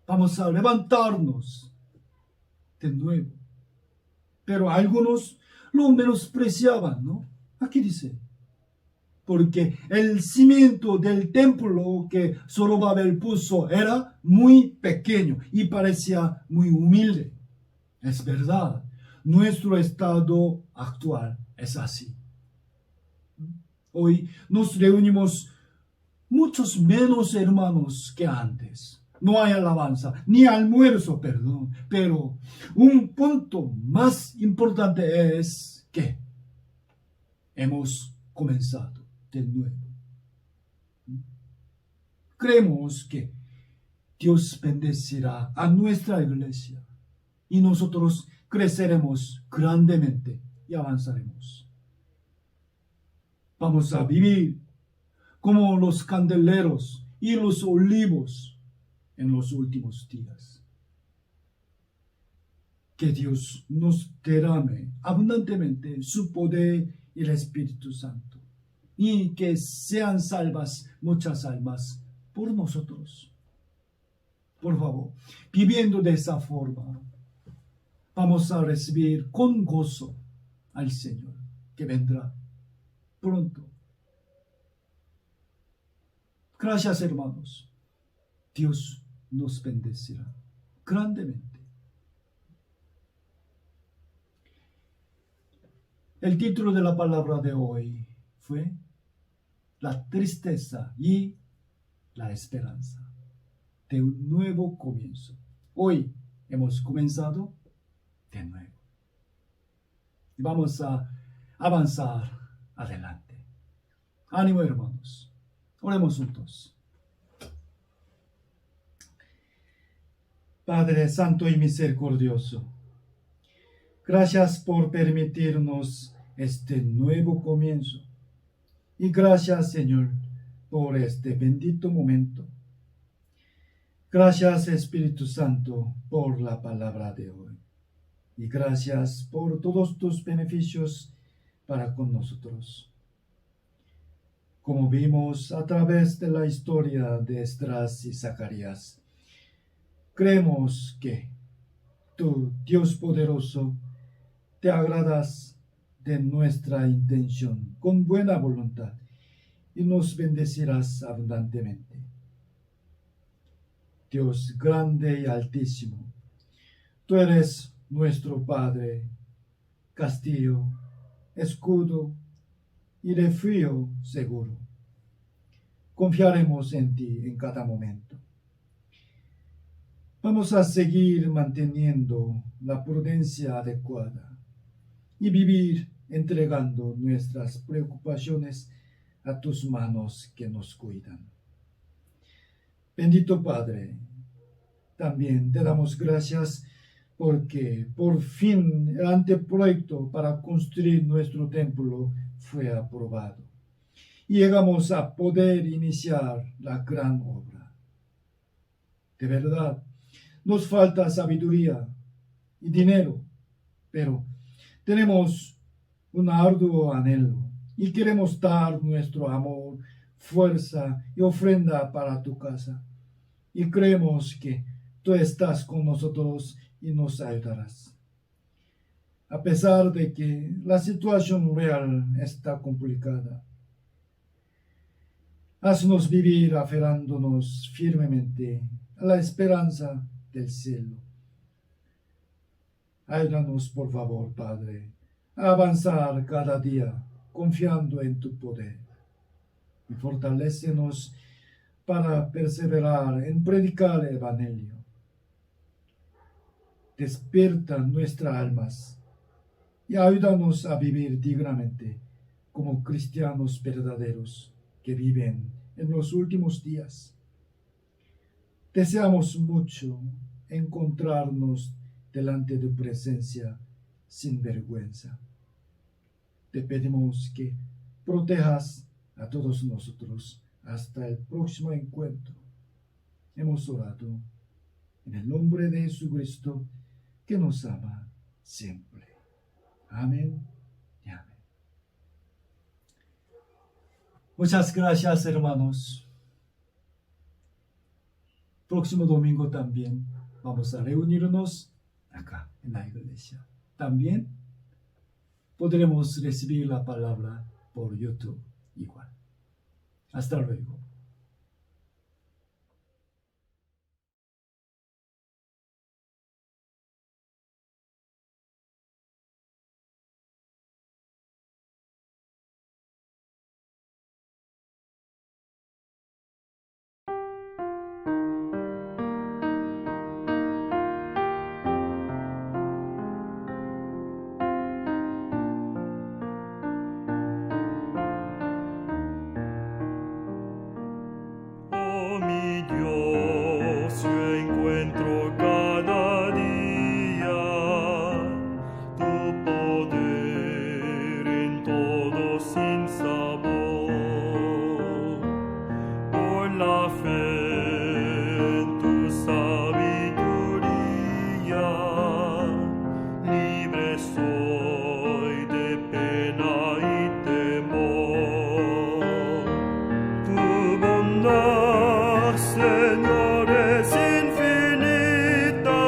Vamos a levantarnos de nuevo. Pero algunos lo menospreciaban, ¿no? Aquí dice, porque el cimiento del templo que Zorobabel puso era muy pequeño y parecía muy humilde. Es verdad, nuestro estado actual es así. Hoy nos reunimos muchos menos hermanos que antes. No hay alabanza, ni almuerzo, perdón. Pero un punto más importante es que hemos comenzado de nuevo. Creemos que Dios bendecirá a nuestra iglesia y nosotros creceremos grandemente y avanzaremos. Vamos a vivir como los candeleros y los olivos en los últimos días. Que Dios nos derrame abundantemente su poder y el Espíritu Santo, y que sean salvas muchas almas por nosotros. Por favor, viviendo de esa forma, vamos a recibir con gozo al Señor, que vendrá pronto. Gracias, hermanos. Dios nos bendecirá grandemente. El título de la palabra de hoy fue La tristeza y la esperanza de un nuevo comienzo. Hoy hemos comenzado de nuevo. Y vamos a avanzar adelante. Ánimo, hermanos. Oremos juntos. Padre Santo y Misericordioso, gracias por permitirnos este nuevo comienzo. Y gracias, Señor, por este bendito momento. Gracias, Espíritu Santo, por la palabra de hoy. Y gracias por todos tus beneficios para con nosotros. Como vimos a través de la historia de Esdras y Zacarías, creemos que tú, Dios poderoso, te agradas de nuestra intención con buena voluntad y nos bendecirás abundantemente. Dios grande y altísimo, tú eres nuestro Padre, castillo, escudo y refugio seguro. Confiaremos en ti en cada momento. Vamos a seguir manteniendo la prudencia adecuada y vivir entregando nuestras preocupaciones a tus manos que nos cuidan. Bendito Padre, también te damos gracias porque por fin el anteproyecto para construir nuestro templo fue aprobado y llegamos a poder iniciar la gran obra. De verdad, nos falta sabiduría y dinero, pero tenemos un arduo anhelo y queremos dar nuestro amor, fuerza y ofrenda para tu casa. Y creemos que tú estás con nosotros y nos ayudarás. A pesar de que la situación real está complicada, haznos vivir aferrándonos firmemente a la esperanza del cielo. Ayúdanos, por favor, Padre, a avanzar cada día confiando en tu poder y fortalécenos para perseverar en predicar el Evangelio. Despierta nuestras almas y ayúdanos a vivir dignamente como cristianos verdaderos que viven en los últimos días. Deseamos mucho encontrarnos delante de tu presencia sin vergüenza. Te pedimos que protejas a todos nosotros hasta el próximo encuentro. Hemos orado en el nombre de Jesucristo, que nos ama siempre. Amén y amén. Muchas gracias, hermanos. Próximo domingo también vamos a reunirnos acá en la iglesia. También podremos recibir la palabra por YouTube igual. Hasta luego. Oh mi Dios, yo encuentro cada día tu poder en todo sin sabor. Por la fe en tu sabiduría, libre soy de pena y temor. Tu bondad, Señor, es infinita.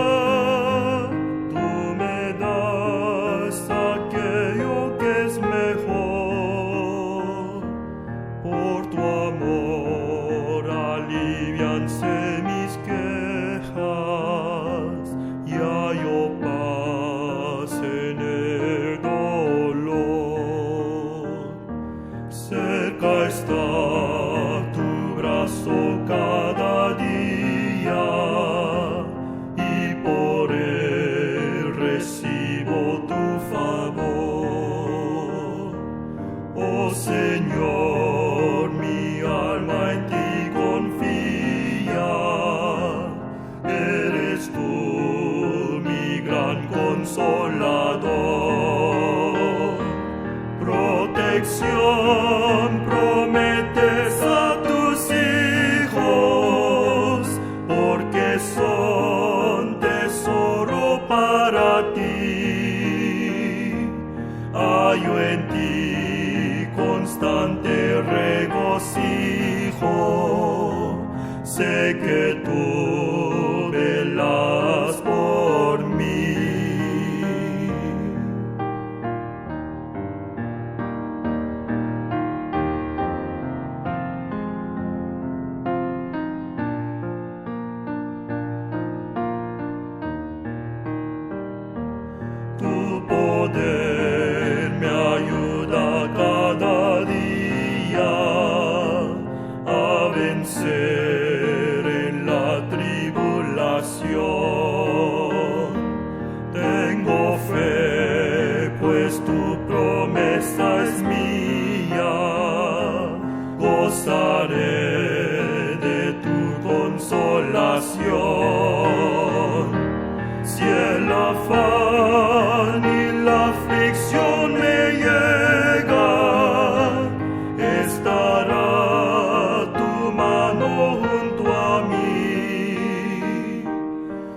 Tú me das aquello que es mejor. Por tu amor alivianse mis quejas y hallo paz en el dolor. Cerca está tu brazo cada día y por él recibo tu favor. Oh Señor, mi alma en ti confía, eres tú mi gran consolador. Protección prometes a tus hijos, porque son tesoro para ti. Hallo en ti constante regocijo, sé que tú velas por mí. Tu poder me ayuda cada día a vencer en la tribulación. Tengo fe, pues tu promesa es mía. Gozaré de tu consolación. Si el afán y la aflicción me llegan, estará tu mano junto a mí.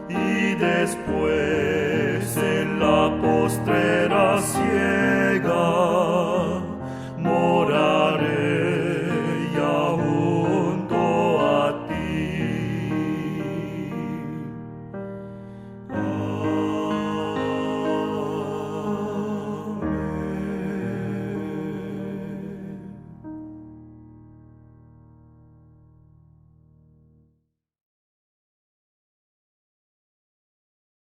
Y después en la postrera